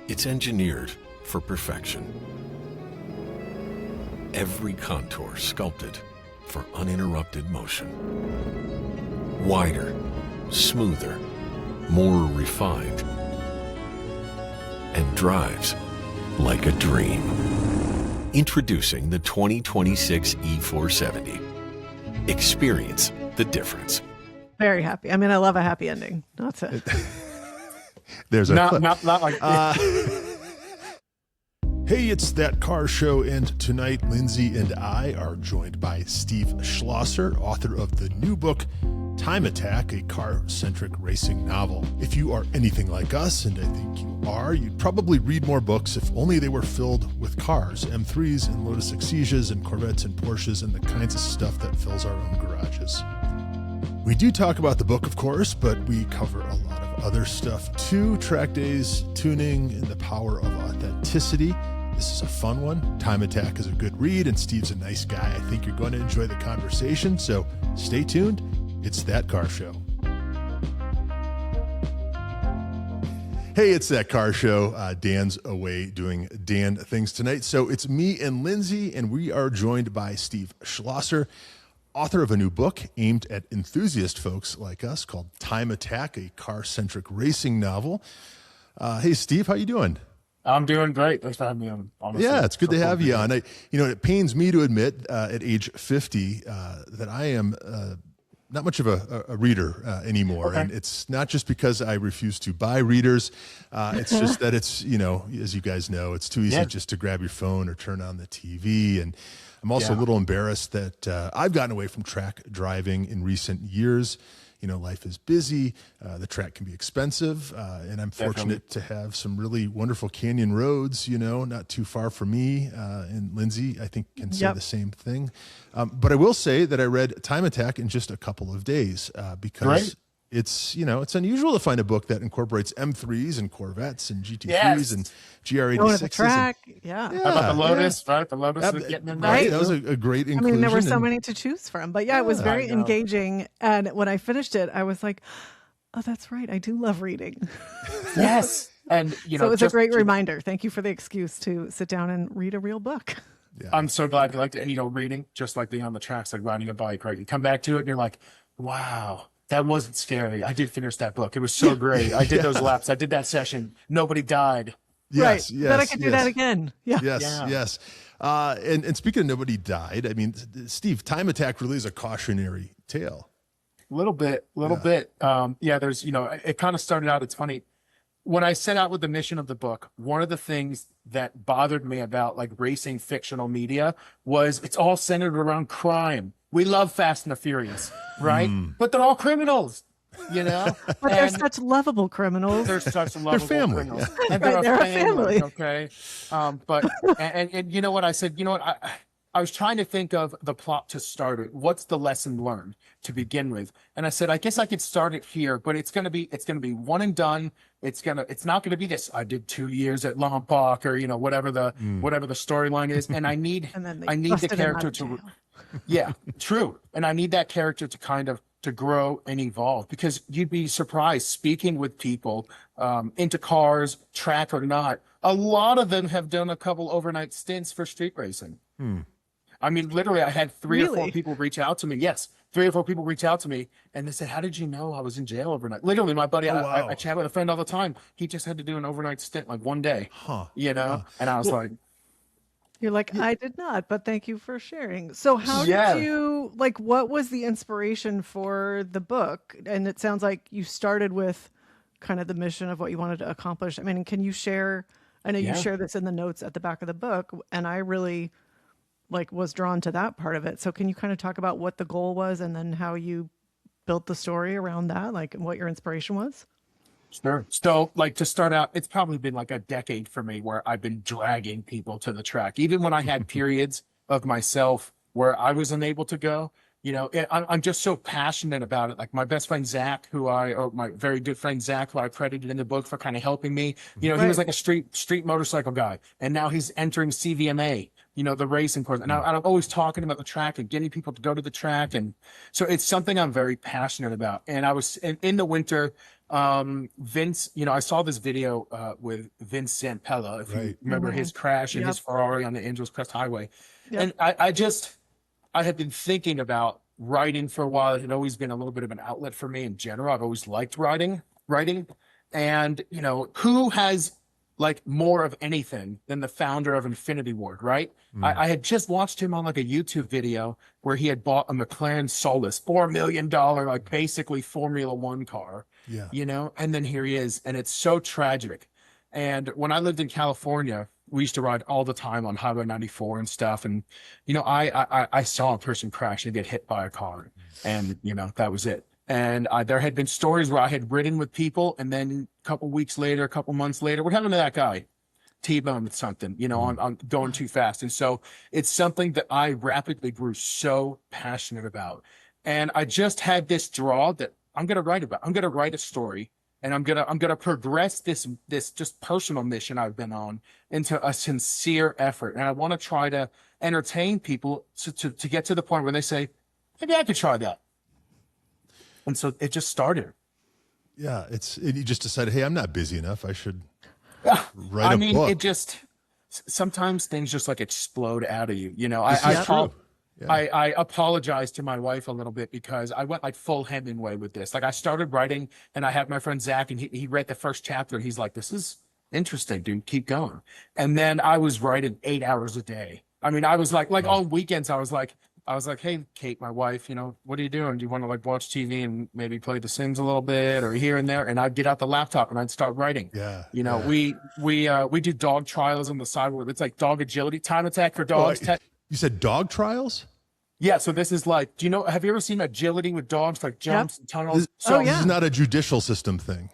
It's engineered for perfection. Every contour sculpted for uninterrupted motion. Wider, smoother, more refined, and drives like a dream. Introducing the 2026 E470. Experience the difference. Very happy. I mean, I love a happy ending. That's it. There's a clip. Not like Hey, it's That Car Show, and tonight Lindsay and I are joined by Steve Schlosser, author of the new book, Time Attack, a car-centric racing novel. If you are anything like us, and I think you are, you'd probably read more books if only they were filled with cars, M3s and Lotus Exiges and Corvettes and Porsches and the kinds of stuff that fills our own garages. We do talk about the book, of course, but we cover a lot of other stuff too. Track days, tuning, and the power of authenticity. This is a fun one. Time Attack is a good read, and Steve's a nice guy. I think you're going to enjoy the conversation, so stay tuned. It's That Car Show. Hey, it's That Car Show. Dan's away doing Dan things tonight, so it's me and Lindsay, and we are joined by Steve Schlosser, author of a new book aimed at enthusiast folks like us called Time Attack, a car-centric racing novel. Hey, Steve, how you doing? I'm doing great. Thanks for having me on. Honestly. Yeah, it's good to have you on. It pains me to admit at age 50 that I am not much of a reader anymore. Okay. And it's not just because I refuse to buy readers. It's just that it's, as you guys know, it's too easy just to grab your phone or turn on the TV. And I'm also a little embarrassed that I've gotten away from track driving in recent years. Life is busy. The track can be expensive. And I'm fortunate to have some really wonderful canyon roads, not too far from me. And Lindsay, I think, can say the same thing. But I will say that I read Time Attack in just a couple of days because it's unusual to find a book that incorporates M3s and Corvettes and GT3s and GR86s. Going to the track. How about the Lotus, right? The Lotus is getting in there. Right. That was a great inclusion. I mean, there were so many to choose from, but it was very engaging. And when I finished it, I was like, oh, that's right. I do love reading. Yes. And, so it's a great reminder. Thank you for the excuse to sit down and read a real book. Yeah. I'm so glad you liked it. And, reading, just like being on the tracks, like riding a bike, right? You come back to it and you're like, wow. That wasn't scary. I did finish that book. It was so great. I did those laps. I did that session. Nobody died. Yes, right. Then I could do that again. Yeah. Yes. And speaking of nobody died, I mean, Steve, Time Attack really is a cautionary tale. A little bit. There's, it kind of started out, it's funny. When I set out with the mission of the book, one of the things that bothered me about like racing fictional media was it's all centered around crime. We love Fast and the Furious, right? But they're all criminals, But they're such lovable criminals. They're such lovable criminals. Yeah. And they're a family, okay? But you know what I said? You know what? I was trying to think of the plot to start it. What's the lesson learned to begin with? And I said, I guess I could start it here, but it's gonna be one and done. It's not gonna be this. I did 2 years at Lompoc or whatever the storyline is, and I need the character to. Yeah, true. And I need that character to kind of to grow and evolve, because you'd be surprised speaking with people into cars, track or not. A lot of them have done a couple overnight stints for street racing. I mean, literally, I had three or four people reach out to me. Yes, 3 or 4 people reach out to me, and they said, "How did you know I was in jail overnight?" Literally, my buddy, I chat with a friend all the time. He just had to do an overnight stint, like one day. And I was like. You're like, I did not, but thank you for sharing. So how did you, what was the inspiration for the book? And it sounds like you started with kind of the mission of what you wanted to accomplish. I mean, can you share, I know you share this in the notes at the back of the book, and I really was drawn to that part of it. So can you kind of talk about what the goal was and then how you built the story around that, and what your inspiration was? Sure. So, to start out, it's probably been a decade for me where I've been dragging people to the track. Even when I had periods of myself where I was unable to go, I'm just so passionate about it. Like my best friend, Zach, my very good friend, Zach, who I credited in the book for kind of helping me, he was like a street motorcycle guy. And now he's entering CVMA, the racing course. And I'm always talking about the track and getting people to go to the track. And so it's something I'm very passionate about. And I was in the winter, Vince, I saw this video with Vince Zampella, if you remember his crash in his Ferrari on the Angeles Crest Highway. And I had been thinking about writing for a while. It had always been a little bit of an outlet for me in general. I've always liked writing. And, who has like more of anything than the founder of Infinity Ward, right? I had just watched him on like a YouTube video where he had bought a McLaren Solus, $4 million, like basically Formula One car, and then here he is. And it's so tragic. And when I lived in California, we used to ride all the time on Highway 94 and stuff. And, I saw a person crash and get hit by a car, and, that was it. And there had been stories where I had ridden with people, and then a couple months later, what happened to that guy? T-boned something, on going too fast. And so it's something that I rapidly grew so passionate about. And I just had this draw that I'm going to write about. I'm going to write a story, and I'm going to progress this just personal mission I've been on into a sincere effort. And I want to try to entertain people to get to the point where they say, maybe I could try that. And so it just started. Yeah, you just decided, hey, I'm not busy enough. I should write a book. It just, sometimes things just like explode out of you. I apologize to my wife a little bit because I went like full Hemingway with this. Like I started writing, and I had my friend Zach, and he read the first chapter. He's like, this is interesting, dude, keep going. And then I was writing 8 hours a day. I mean, I was like on weekends, I was like, hey, Kate, my wife, what are you doing? Do you want to like watch TV and maybe play The Sims a little bit or here and there? And I'd get out the laptop and I'd start writing. We do dog trials on the side where it's like dog agility, time attack for dogs. You said dog trials? Yeah. So this is like, have you ever seen agility with dogs, like jumps and tunnels? This is not a judicial system thing.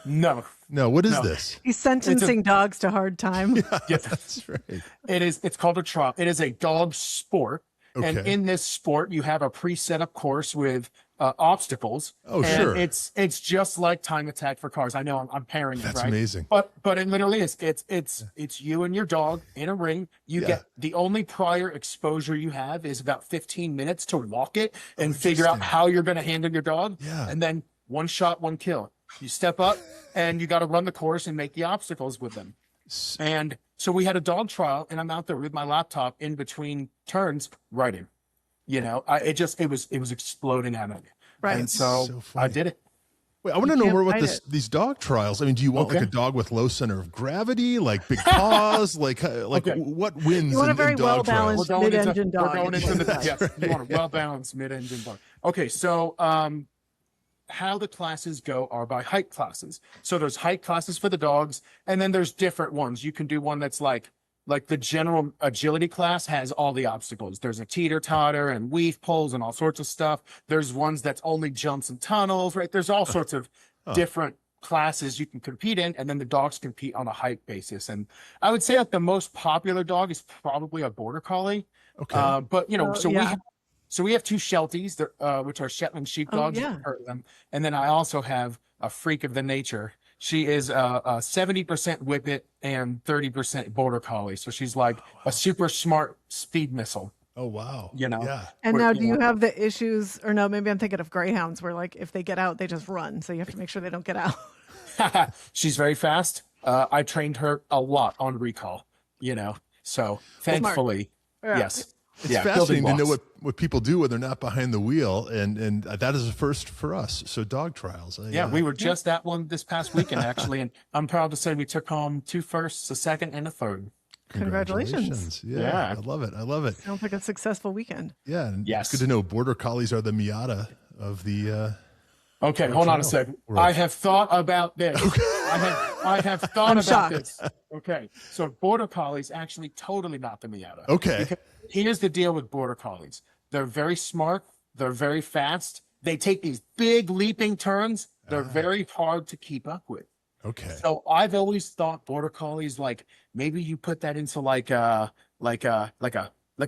No. What is this? He's sentencing dogs to hard time. Yeah, that's right. It's called a trial. It is a dog sport. Okay. And in this sport, you have a pre-set up course with obstacles. Oh, and sure. It's just like time attack for cars. I know I'm pairing it, right? That's amazing. But it literally is. It's you and your dog in a ring. You get the only prior exposure you have is about 15 minutes to walk it and figure out how you're going to handle your dog. Yeah. And then one shot, one kill. You step up and you got to run the course and make the obstacles with them. And so we had a dog trial, and I'm out there with my laptop in between turns writing. It was exploding out of me. Right. And so I did it. Wait, I want to know more about these dog trials. I mean, do you want like a dog with low center of gravity, like big paws, like what wins? You want a very well balanced mid-engine dog. We're going into yes, you want a well balanced mid-engine dog. Okay, so how the classes go are by height classes. So there's height classes for the dogs, and then there's different ones. You can do one that's like the general agility class has all the obstacles. There's a teeter-totter and weave poles and all sorts of stuff. There's ones that's only jumps and tunnels, right? There's all sorts of different classes you can compete in, and then the dogs compete on a height basis. And I would say like the most popular dog is probably a border collie. Okay. But we have two Shelties, which are Shetland sheepdogs. You've heard of them. And then I also have a freak of the nature. She is a 70% Whippet and 30% Border Collie. So she's like a super smart speed missile. Oh, wow. Yeah. And now do you have the issues, or no, maybe I'm thinking of greyhounds where like if they get out, they just run. So you have to make sure they don't get out. She's very fast. I trained her a lot on recall, so thankfully, yes. It's fascinating to know what people do when they're not behind the wheel, and that is a first for us. So dog trials. We were just at one this past weekend, actually, and I'm proud to say we took home 2 firsts, a second, and a third. Congratulations. Yeah, I love it. Sounds like a successful weekend. Yeah, and it's good to know border collies are the Miata of the... Okay, hold on a second. I have thought about this. Okay. I have thought about this. Okay, so border collies actually totally not the Miata. Okay. Because here's the deal with border collies. They're very smart. They're very fast. They take these big leaping turns. They're very hard to keep up with. Okay. So I've always thought border collies, like maybe you put that into like a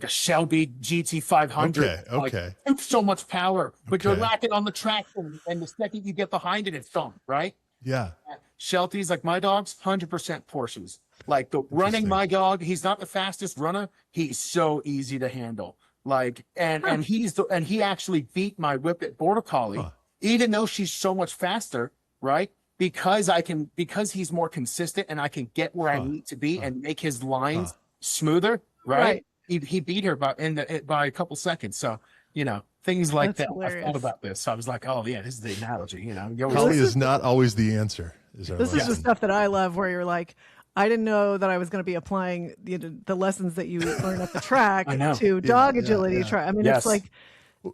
Shelby GT500. Okay. It's so much power, but you're lacking on the track, and the second you get behind it, it's thump, right? Yeah. Shelties, like my dogs, 100% Porsches. Like the running my dog, he's not the fastest runner. He's so easy to handle. Like, and he actually beat my Whippet Border Collie, even though she's so much faster. right? Because he's more consistent and I can get where I need to be and make his lines smoother, right? He beat her by a couple seconds. So, things like That's that. hilarious. I thought about this. So I was like, oh yeah, this is the analogy, Probably is not always the answer. This is the stuff that I love, where you're like, I didn't know that I was going to be applying the lessons that you learn at the track to dog agility track. I mean, it's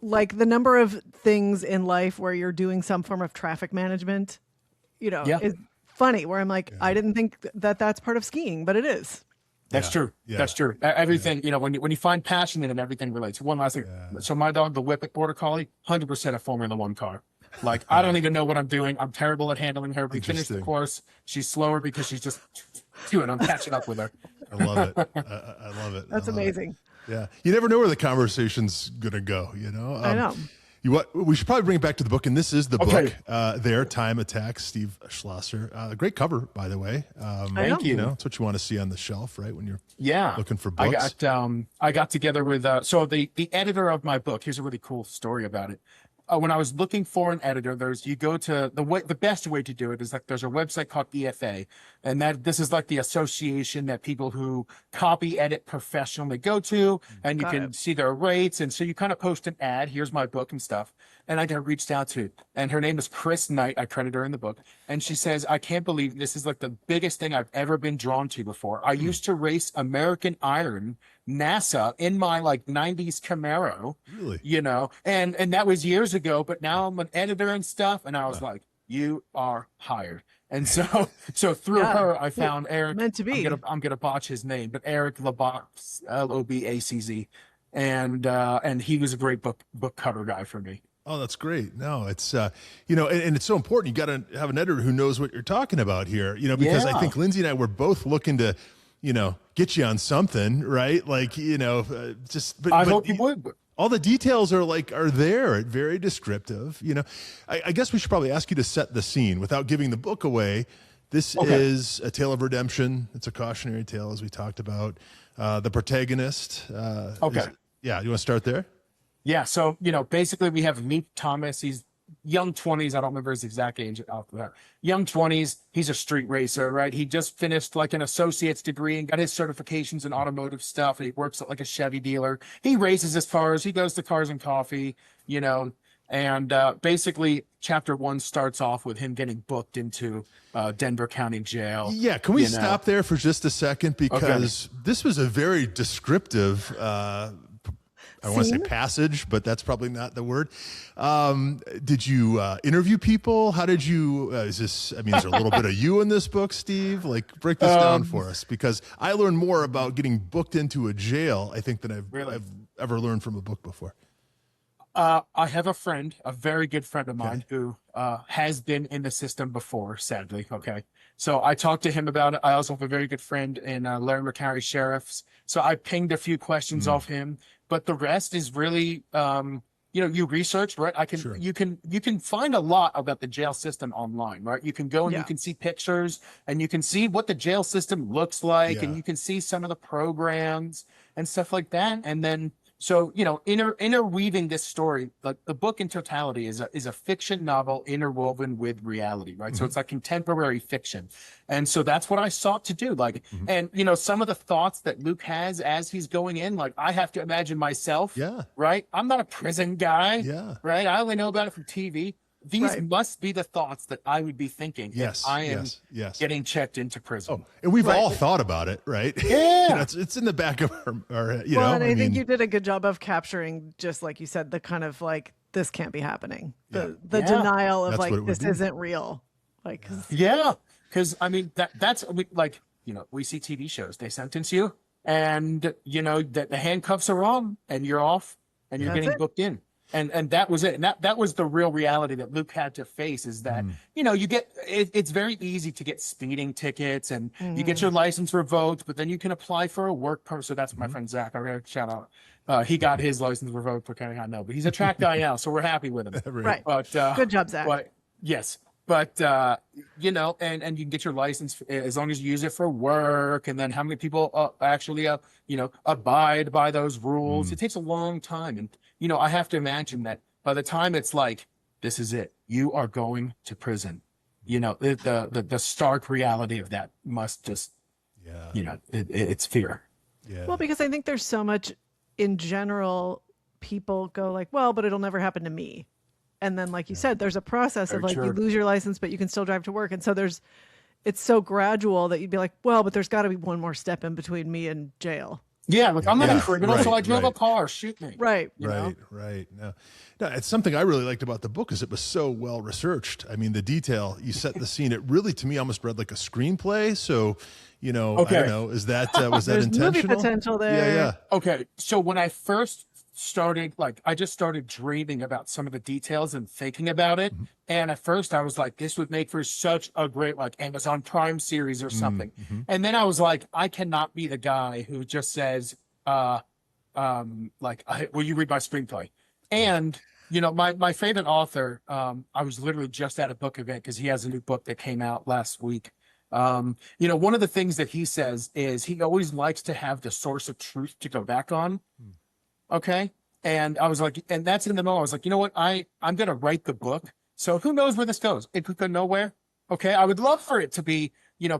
like the number of things in life where you're doing some form of traffic management, is funny, where I'm like, I didn't think that that's part of skiing, but it is. That's true. Yeah. That's true. Everything, when you find passion in it, everything relates. One last thing. So my dog, the Whippet Border Collie, 100% a Formula One car. Like, I don't even know what I'm doing. I'm terrible at handling her. We finished the course. She's slower because she's just doing. I'm catching up with her. I love it. I love it. That's amazing. Yeah. You never know where the conversation's going to go, I know. We should probably bring it back to the book, and this is the book there, Time Attack, Steve Schlosser. Great cover, by the way. Thank you. It's what you want to see on the shelf, right, when you're looking for books. I got together with, so the editor of my book, here's a really cool story about it. When I was looking for an editor, you go to the best way to do it is like there's a website called EFA, and this is like the association that people who copy edit professionally go to, and you can see their rates, and so you kind of post an ad. Here's my book and stuff, and I got reached out to, and her name is Chris Knight. I credit her in the book, and she says, I can't believe this is like the biggest thing I've ever been drawn to before. I used to race American Iron NASA in my 90s Camaro, really? And that was years ago, but now I'm an editor and stuff. And I was like, you are hired. And so through her, I found Eric. Meant to be. I'm gonna botch his name, but Eric Lobacz, Lobacz, and he was a great book cover guy for me. Oh, that's great. No, it's, and it's so important. You got to have an editor who knows what you're talking about here, because I think Lindsay and I were both looking to, get you on something, right? Like, but I hope you would. All the details are there, very descriptive. I guess we should probably ask you to set the scene without giving the book away. This is a tale of redemption. It's a cautionary tale, as we talked about. The protagonist. You want to start there? Yeah. So, basically we have Luke Thomas. He's young 20s. I don't remember his exact age out there. Young 20s. He's a street racer, right? He just finished an associate's degree and got his certifications in automotive stuff. And he works at a Chevy dealer. He races as far as he goes to Cars and Coffee, and basically chapter 1 starts off with him getting booked into Denver County Jail. Yeah. Can we stop there for just a second? Because this was a very descriptive, I want to say passage, but that's probably not the word. Did you interview people? How did you, is there a little bit of you in this book, Steve? Break this down for us, because I learned more about getting booked into a jail, I think, than I've ever learned from a book before. I have a very good friend of mine who has been in the system before, sadly. Okay. So I talked to him about it. I also have a very good friend in Larry McCarry Sheriff's. So I pinged a few questions off him, but the rest is really, you research, right? You can find a lot about the jail system online, right? You can go and you can see pictures and you can see what the jail system looks like, and you can see some of the programs and stuff like that. And then, so, interweaving this story, the book in totality is a fiction novel interwoven with reality, right? So it's like contemporary fiction. And so that's what I sought to do. And, some of the thoughts that Luke has as he's going in, I have to imagine myself, right? I'm not a prison guy, right? I only know about it from TV. These must be the thoughts that I would be thinking if I am getting checked into prison. Oh, and we've all thought about it, right? Yeah. It's in the back of our and I think you did a good job of capturing, just like you said, the kind of this can't be happening. The denial of this isn't real. Because I mean, we see TV shows, they sentence you and the handcuffs are on and you're off and you're getting booked in. And that was it. And that was the real reality that Luke had to face, is that, you get, it's very easy to get speeding tickets and you get your license revoked, but then you can apply for a work permit. So that's my friend Zach. I gotta shout out. He got his license revoked for county, I know, but he's a track guy now, so we're happy with him. Right. But, good job, Zach. But yes. But, and you can get your license as long as you use it for work. And then how many people actually, abide by those rules? It takes a long time. And, I have to imagine that by the time it's this is it, you are going to prison. the stark reality of that must just, it's fear. Yeah. Well, because I think there's so much in general, people go like, well, but it'll never happen to me. And then, like you said, there's a process of Very like, true. you lose your license, but you can still drive to work. And so it's so gradual that you'd be like, well, but there's got to be one more step in between me and jail. Yeah, like I'm not a criminal, right, so I drove a right. car. Shoot me. Right. You know? Right. No, it's something I really liked about the book is it was so well researched. I mean, the detail, you set the scene. It really, to me, almost read like a screenplay. So, I don't know, was that There's intentional? movie potential there. Yeah. Okay, so when I first started, I just started dreaming about some of the details and thinking about it. And at first I was like, this would make for such a great Amazon Prime series or something. And then I was like, I cannot be the guy who just says, will you read my screenplay? And my favorite author, I was literally just at a book event because he has a new book that came out last week. One of the things that he says is he always likes to have the source of truth to go back on. Okay. And I was like, and that's in the moment. I was like, you know what? I'm going to write the book. So who knows where this goes? It could go nowhere. Okay. I would love for it to be,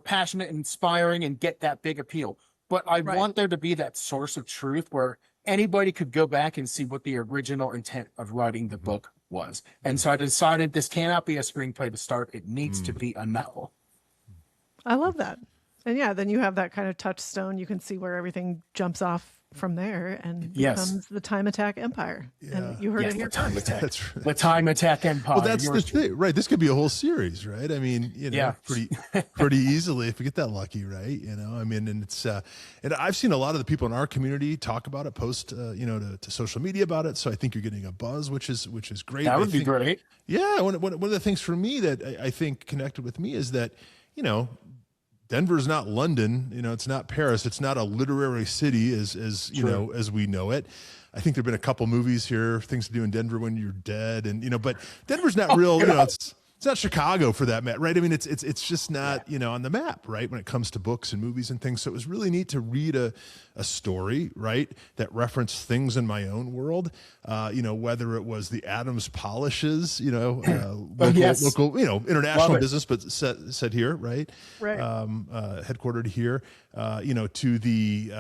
passionate, inspiring, and get that big appeal. But I want there to be that source of truth where anybody could go back and see what the original intent of writing the book was. And so I decided this cannot be a screenplay to start. It needs to be a novel. I love that. And yeah, then you have that kind of touchstone. You can see where everything jumps off from there and becomes the Time Attack Empire. And you heard it here. The Time Attack. That's right. The Time Attack Empire. Well, that's the thing, right? This could be a whole series, right? I mean, pretty easily if we get that lucky, right? I mean, and it's and I've seen a lot of the people in our community talk about it, post to social media about it. So I think you're getting a buzz, which is great. That would be great. Yeah, one of the things for me that I think connected with me is that Denver's not London, it's not Paris, it's not a literary city as as we know it. I think there've been a couple movies here, Things to Do in Denver When You're Dead, and but Denver's not real, it's not Chicago for that matter, right? I mean, it's just not on the map, right? When it comes to books and movies and things. So it was really neat to read a story, right, that referenced things in my own world. Whether it was the Adams Polishes, local, international business, but set here, right? Right. Headquartered here. To the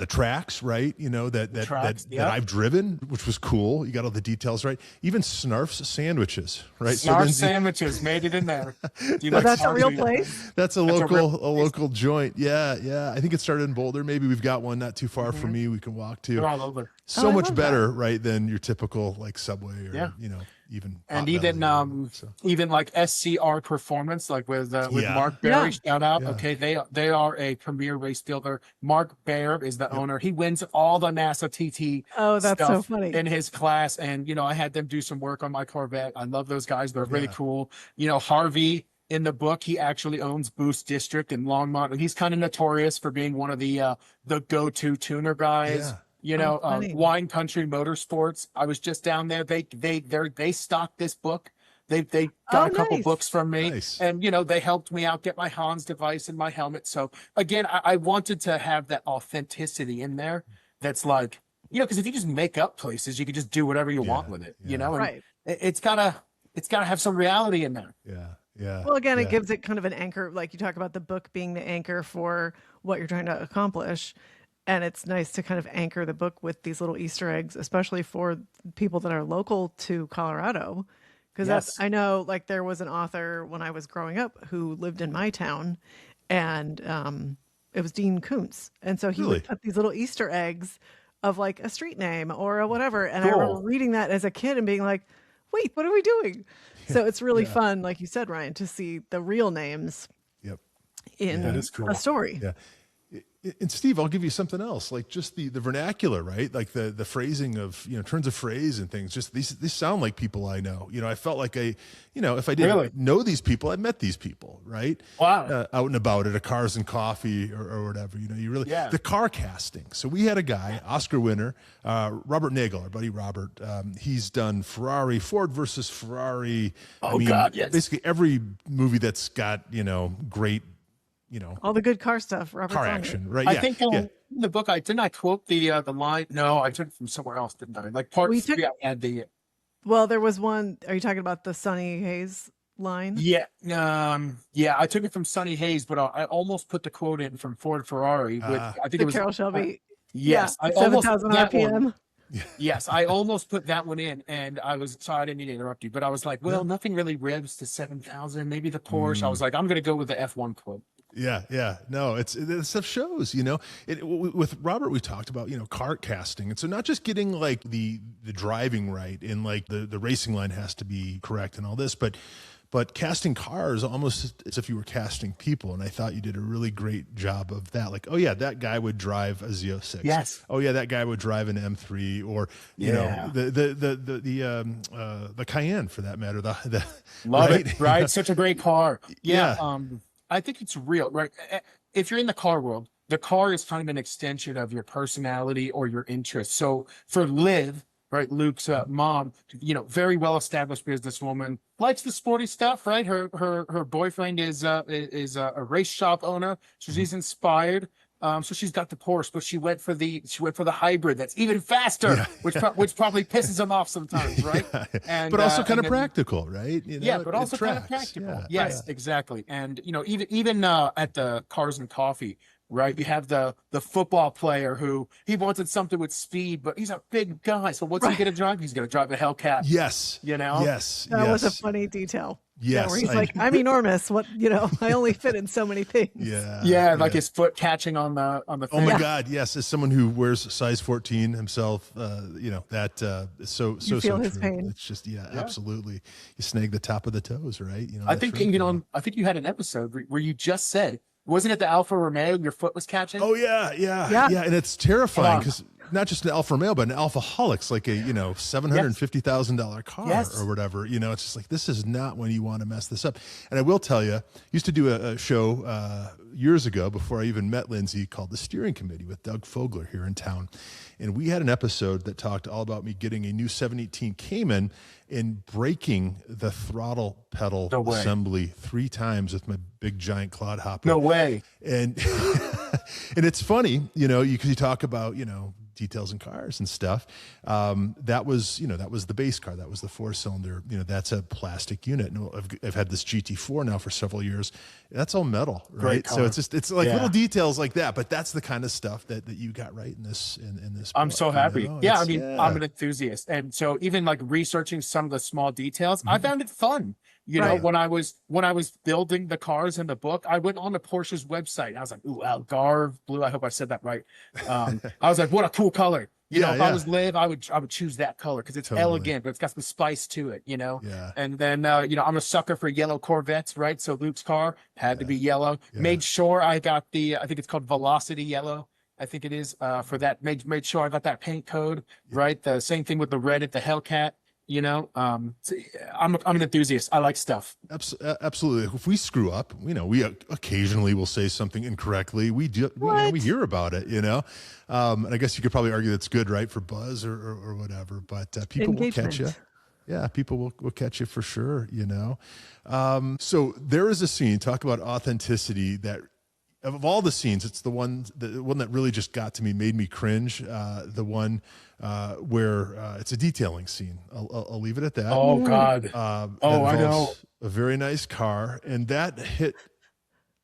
tracks, right? That I've driven, which was cool. You got all the details right. Even Snarf's sandwiches, right? Snarf sandwiches made it in there. That's a real place. That's a local joint. Yeah. I think it started in Boulder. Maybe we've got one not too far from me. We can walk to. They're all over. So much better, right, than your typical Subway or even even like SCR Performance, with Mark Berry. Shout out. Yeah. Okay, they are a premier race dealer. Mark Baer is the owner. He wins all the NASA TT. Oh, that's stuff so funny. In his class, and I had them do some work on my Corvette. I love those guys. They're really cool. Harvey in the book, he actually owns Boost District in Longmont, and he's kind of notorious for being one of the go-to tuner guys. Wine Country Motorsports. I was just down there. They stocked this book. They got a couple books from me, and they helped me out get my Hans device and my helmet. So again, I wanted to have that authenticity in there. That's because if you just make up places, you can just do whatever you want with it. And right. It's gotta have some reality in there. Yeah. Well, again, it gives it kind of an anchor. Like you talk about the book being the anchor for what you're trying to accomplish. And it's nice to kind of anchor the book with these little Easter eggs, especially for people that are local to Colorado. Because I know there was an author when I was growing up who lived in my town, and it was Dean Koontz. And so he would put these little Easter eggs of a street name or a whatever. And I remember reading that as a kid and being like, wait, what are we doing? So it's really fun, like you said, Ryan, to see the real names in a story. Yeah. And Steve, I'll give you something else, just the vernacular, right? The phrasing of, turns of phrase and things, just these sound like people I know. I felt like if I didn't know these people, I met these people, right? Wow. Out and about at a Cars and Coffee or whatever, the car casting. So we had a guy, Oscar winner, Robert Nagel, our buddy Robert. He's done Ford versus Ferrari. God, yes. Basically every movie that's got, great, all the good car stuff. Robert's car action, right? I think in the book, I quote the line. No, I took it from somewhere else, didn't I? Part three, I had the. Well, there was one. Are you talking about the Sunny Hayes line? Yeah, yeah. I took it from Sonny Hayes, but I almost put the quote in from Ford Ferrari with I think The it was Carroll Shelby. Yeah, yes, I almost 7,000 that one. RPM. Yes, I almost put that one in, and I was sorry I didn't mean to interrupt you, but I was like, well, No. nothing really revs to 7,000. Maybe the Porsche. I was like, I'm gonna go with the F1 quote. Yeah. No, that stuff shows, you know. With Robert, we talked about, you know, kart casting. And so not just getting like the driving right and like the racing line has to be correct and all this, but casting cars almost as if you were casting people. And I thought you did a really great job of that. Like, oh yeah, that guy would drive a Z06. Yes. Oh yeah, that guy would drive an M3 or, you know, the Cayenne for that matter. The Love right? it, right? Such a great car. Yeah. I think it's real, right? If you're in the car world, the car is kind of an extension of your personality or your interests. So for Liv, right, Luke's mom, you know, very well established businesswoman, likes the sporty stuff, right? Her boyfriend is a race shop owner, so she's inspired. So she's got the Porsche, but she went for the hybrid that's even faster, which probably pisses them off sometimes, right? And but also kind of practical, right? You know, yeah, but also kind of tracks. practical. Yeah. Yes, exactly. And you know, even at the Cars and Coffee, right? You have the football player who he wanted something with speed, but he's a big guy. So what's he going to drive? He's going to drive a Hellcat. Yes. You know. Yes. That was a funny detail. Yes. Yeah, where he's like, I'm enormous. What, you know, I only fit in so many things. Yeah. Like his foot catching on the thing. Oh my God. Yes. As someone who wears size 14 himself, you know, that is so feel his true. pain. It's just, absolutely. You snag the top of the toes, right? You know, I think, you know, I think you had an episode where you just said, wasn't it the Alfa Romeo your foot was catching? Oh yeah. And it's terrifying because not just an Alfa Romeo, but an Alfa Holix, like a, you know, $750,000 car or whatever. You know, it's just like, this is not when you want to mess this up. And I will tell you, used to do a show years ago before I even met Lindsay called The Steering Committee with Doug Fogler here in town. And we had an episode that talked all about me getting a new 718 Cayman and breaking the throttle pedal assembly 3 times with my big giant clodhopper. No way. And and it's funny, you know, because you talk about, you know, details in cars and stuff. That was the base car. That was the 4-cylinder. You know, that's a plastic unit. And I've had this GT4 now for several years. That's all metal, right? So it's like little details like that. But that's the kind of stuff that you got right in this I'm book, so happy. You know? Yeah, I mean, I'm an enthusiast, and so even like researching some of the small details, I found it fun. You know, when I was building the cars in the book, I went on the Porsche's website. I was like, ooh, Algarve blue. I hope I said that right. I was like, what a cool color. You know, if I was Liv, I would choose that color because it's elegant, but it's got some spice to it, you know? Yeah. And then, you know, I'm a sucker for yellow Corvettes, right? So Luke's car had to be yellow. Yeah. Made sure I got I think it's called Velocity Yellow. I think it is for that. Made sure I got that paint code, right? The same thing with the red at the Hellcat. You know, so I'm an enthusiast. I like stuff. Absolutely. If we screw up, you know, we occasionally will say something incorrectly. We hear about it, you know. And I guess you could probably argue that's good, right, for buzz or whatever. But people will catch you. Yeah, people will catch you for sure, you know. So there is a scene, talk about authenticity, that of all the scenes, it's the one that really just got to me, made me cringe. The one where it's a detailing scene. I'll leave it at that. Oh God. I know. A very nice car, and that hit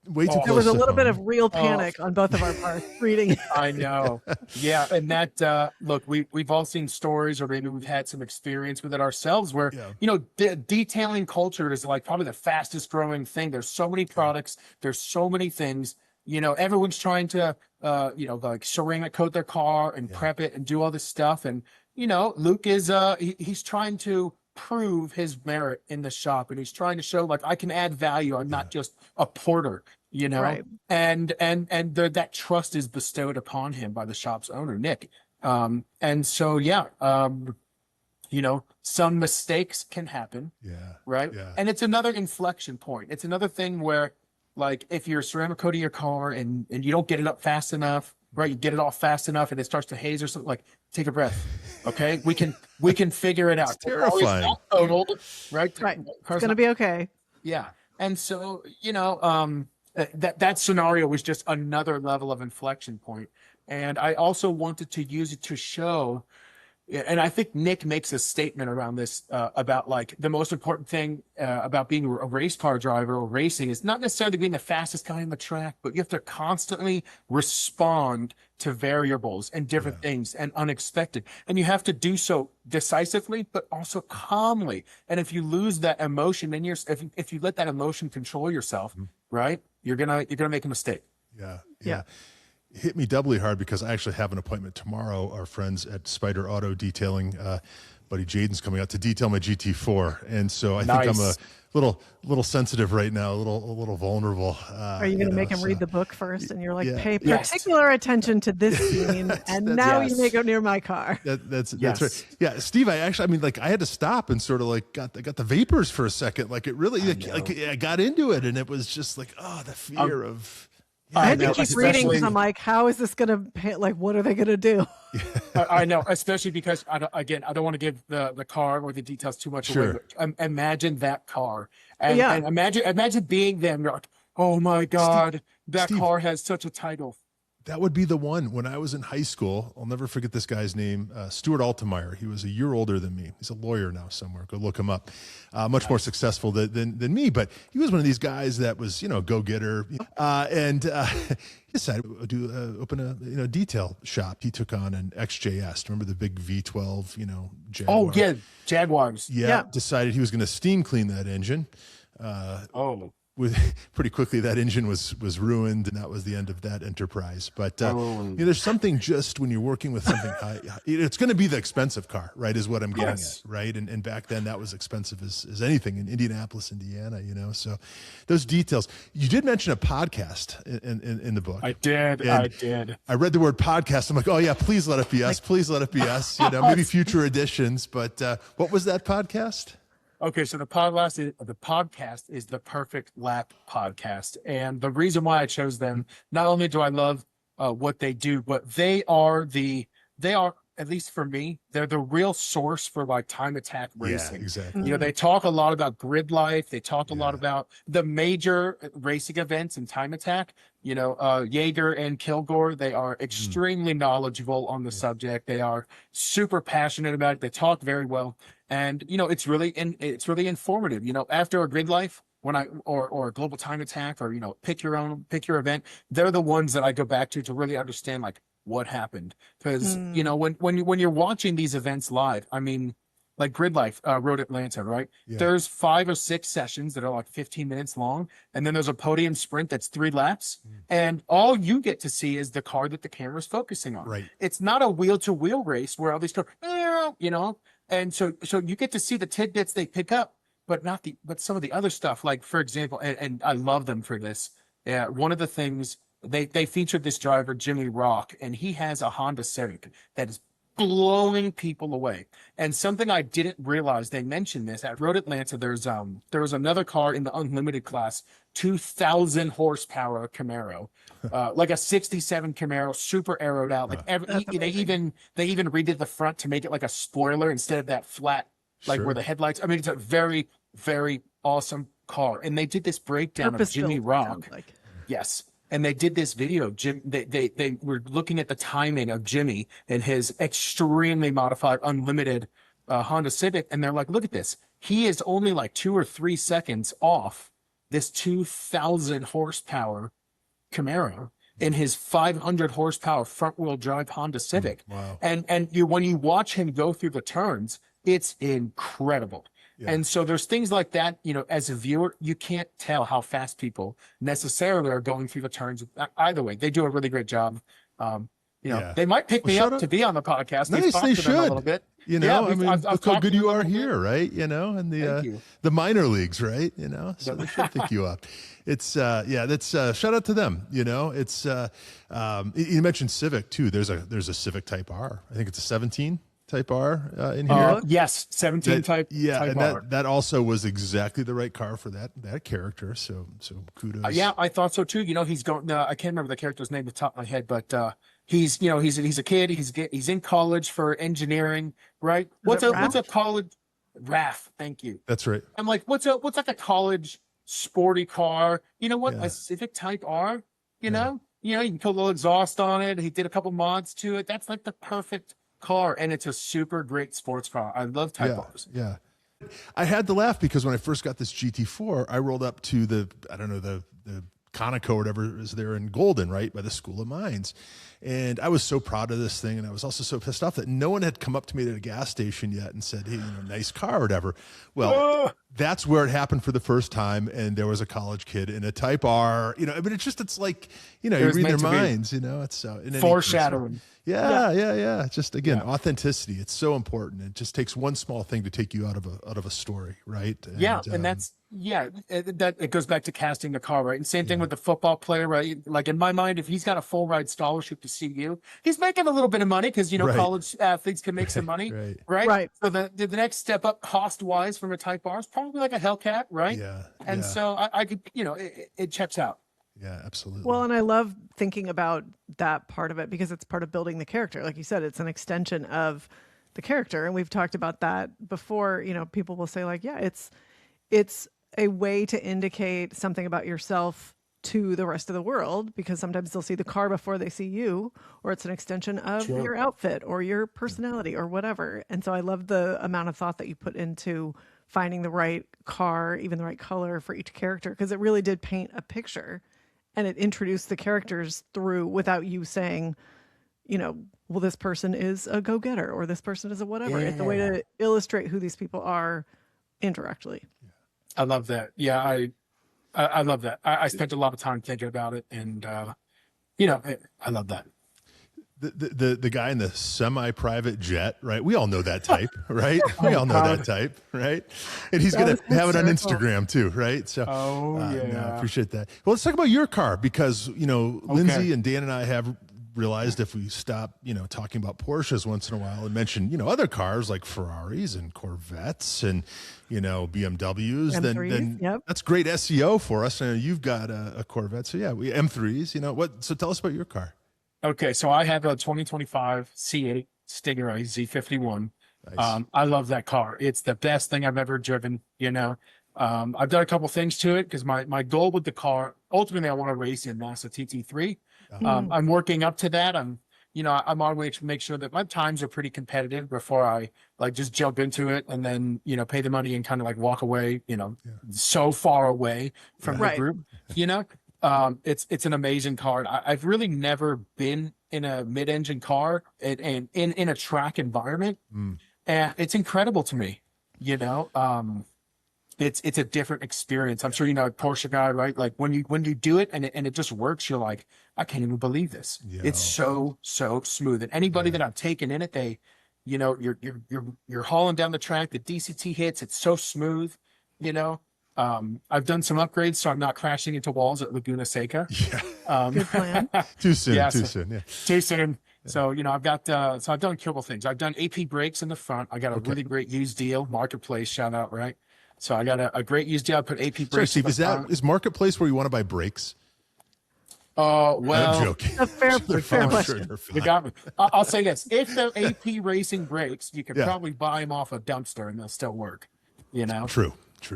way too close. There was a to little home. bit of real panic on both of our parts reading it. I know. Yeah, and that look, we've all seen stories, or maybe we've had some experience with it ourselves, where you know, detailing culture is like probably the fastest growing thing. There's so many products. There's so many things. You know, everyone's trying to, you know, like ceramic coat their car and prep it and do all this stuff. And, you know, Luke is, he's trying to prove his merit in the shop, and he's trying to show, like, I can add value. I'm not just a porter, you know, and that trust is bestowed upon him by the shop's owner, Nick. And so, you know, some mistakes can happen. Right. Yeah. And it's another inflection point. It's another thing where, like, if you're ceramic coating your car and you don't get it up fast enough, right? You get it off fast enough and it starts to haze or something, like, take a breath. Okay. We can figure it out. It's terrifying. Right. It's going to be okay. Yeah. And so, you know, that scenario was just another level of inflection point. And I also wanted to use it to show and I think Nick makes a statement around this about like the most important thing about being a race car driver or racing is not necessarily being the fastest guy on the track, but you have to constantly respond to variables and different things and unexpected. And you have to do so decisively, but also calmly. And if you lose that emotion in if you let that emotion control yourself, right, you're gonna make a mistake. Yeah. Hit me doubly hard because I actually have an appointment tomorrow. Our friends at Spider Auto Detailing, buddy Jaden's coming out to detail my GT4, and so I think I'm a little sensitive right now, a little vulnerable. Are you going to make him read the book first? And you're like, pay particular attention to this scene, and now you may go near my car. That's right. Yeah, Steve, I had to stop and sort of like got the vapors for a second. Like it really, I got into it, and it was just like, the fear of. I had to keep reading because I'm like, how is this going to, like, what are they going to do? I know, especially because, I don't want to give the car or the details too much away. But imagine that car. And imagine being them. You're like, oh my God, Steve, car has such a title. That would be the one. When I was in high school, I'll never forget this guy's name, Stuart Altemeyer. He was a year older than me. He's a lawyer now somewhere. Go look him up. Much more successful than me, but he was one of these guys that was, go-getter. And he decided to open a detail shop. He took on an XJS. Remember the big V12, Jaguar? Oh, yeah, Jaguars. Yeah, decided he was going to steam clean that engine. Pretty quickly that engine was ruined, and that was the end of that enterprise. But there's something just when you're working with something high, it's going to be the expensive car, right? Is what I'm getting at, right? And back then that was expensive as anything in Indianapolis, Indiana. So those details. You did mention a podcast in the book. I did. I read the word podcast. I'm like, oh yeah, please let it be us. Please let it be us. Maybe future editions. But what was that podcast? Okay, so the podcast is the Perfect Lap podcast, and the reason why I chose them, not only do I love what they do, but they are at least for me, they're the real source for like time attack racing. Yeah, exactly. They talk a lot about grid life. They talk a lot about the major racing events and time attack. Jaeger and Kilgore, they are extremely knowledgeable on the subject. They are super passionate about it. They talk very well. And, it's really informative. After a grid life, or a global time attack, or, pick your event, they're the ones that I go back to really understand like what happened. Because, when you're watching these events live, I mean, like Grid Life, Road Atlanta, right? Yeah. There's 5 or 6 sessions that are like 15 minutes long. And then there's a podium sprint that's 3 laps. And all you get to see is the car that the camera's focusing on. Right. It's not a wheel-to-wheel race where all these cars, and so you get to see the tidbits they pick up, but some of the other stuff, like, for example, and I love them for this. One of the things, they featured this driver, Jimmy Rock, and he has a Honda Civic that is blowing people away. And something I didn't realize, they mentioned this at Road Atlanta. There was another car in the unlimited class, 2,000 horsepower Camaro, like a 67 Camaro, super aeroed out. Like they even redid the front to make it like a spoiler instead of that flat, like where the headlights. I mean, it's a very, very awesome car. And they did this breakdown of Jimmy Rock. Yes. And they did this video. They were looking at the timing of Jimmy and his extremely modified unlimited Honda Civic, and they're like, look at this. He is only like 2 or 3 seconds off this 2,000 horsepower Camaro in his 500 horsepower front wheel drive Honda Civic. Wow. And when you watch him go through the turns, it's incredible. Yeah. And so there's things like that, as a viewer, you can't tell how fast people necessarily are going through the turns. Either way, they do a really great job. They might pick me up to be on the podcast. Nice, they should. A little bit. I've how good you are here, right? And the minor leagues, right? So they should pick you up. It's that's shout out to them. It's you mentioned Civic too. There's a Civic Type R. I think it's a 17 Type R in here. Yes, 17 Type. Yeah, type and R. that also was exactly the right car for that character. So kudos. Yeah, I thought so too. He's going. I can't remember the character's name off the top of my head, but he's a kid. He's in college for engineering, right? What's a college? RAF. Thank you. That's right. I'm like, what's like a college sporty car? You know what? A Civic Type R. You know, you can put a little exhaust on it. He did a couple mods to it. That's like the perfect car, and it's a super great sports car. I love Type Rs. Yeah. I had to laugh because when I first got this GT4, I rolled up to the Conoco or whatever is there in Golden, right, by the School of Mines. And I was so proud of this thing. And I was also so pissed off that no one had come up to me at a gas station yet and said, hey, nice car or whatever. Well, that's where it happened for the first time. And there was a college kid in a Type R, I mean, it's like, you read their minds, it's so foreshadowing. Yeah. Just again, authenticity. It's so important. It just takes one small thing to take you out of a story, right? And that's it goes back to casting a car, right? And same thing with the football player, right? Like in my mind, if he's got a full ride scholarship to CU, he's making a little bit of money because college athletes can make some money, right? So the next step up cost wise from a Type R is probably like a Hellcat, right? And so I could, it checks out. Yeah, absolutely. Well, and I love thinking about that part of it because it's part of building the character. Like you said, it's an extension of the character. And we've talked about that before. People will say like, it's a way to indicate something about yourself to the rest of the world, because sometimes they'll see the car before they see you, or it's an extension of your outfit or your personality or whatever. And so I love the amount of thought that you put into finding the right car, even the right color for each character, because it really did paint a picture and it introduced the characters through without you saying, well, this person is a go-getter or this person is a whatever. It's a way to illustrate who these people are indirectly. I love that. Yeah, I love that. I spent a lot of time thinking about it, and I love that. The guy in the semi-private jet, right? We all know that type, right? We all know that type, right? And he's going to have it on Instagram too, right? So, I appreciate that. Well, let's talk about your car because, Lindsay and Dan and I have realized if we stop, talking about Porsches once in a while and mention, other cars like Ferraris and Corvettes and, BMWs, M3s, then that's great SEO for us. And you've got a Corvette. So we M3s, so tell us about your car. Okay. So I have a 2025 C8 Stingray Z51. Nice. I love that car. It's the best thing I've ever driven, I've done a couple things to it because my goal with the car, ultimately I want to race in NASA TT3. I'm working up to that. I'm on to make sure that my times are pretty competitive before I just jump into it and then, pay the money and kind of walk away, so far away from the group, it's an amazing car. I've really never been in a mid-engine car and in a track environment. And it's incredible to me, it's a different experience. I'm sure a Porsche guy, right? Like when you do it and it just works, you're like, I can't even believe this. Yeah. It's so smooth. And anybody that I've taken in it, they, you're hauling down the track, the DCT hits, it's so smooth, I've done some upgrades so I'm not crashing into walls at Laguna Seca. Good plan. Too soon. Too soon. So, I've got, so I've done a couple things. I've done AP brakes in the front. I got a really great used deal, Marketplace, shout out, right? So I got a great used deal. I put AP brakes. Sorry, Steve, is Marketplace where you want to buy brakes? Well, I'm joking. A fair question. You got me. I'll say this: if the AP Racing brakes, you can probably buy them off a dumpster and they'll still work. True. No,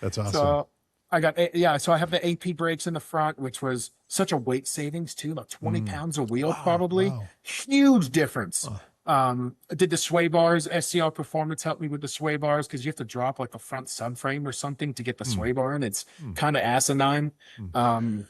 that's awesome. So I got So I have the AP brakes in the front, which was such a weight savings too, about 20 pounds a wheel, probably. Wow. Huge difference. I did the sway bars. SCR Performance helped me with the sway bars because you have to drop a front subframe or something to get the sway bar in. It's kind of asinine. But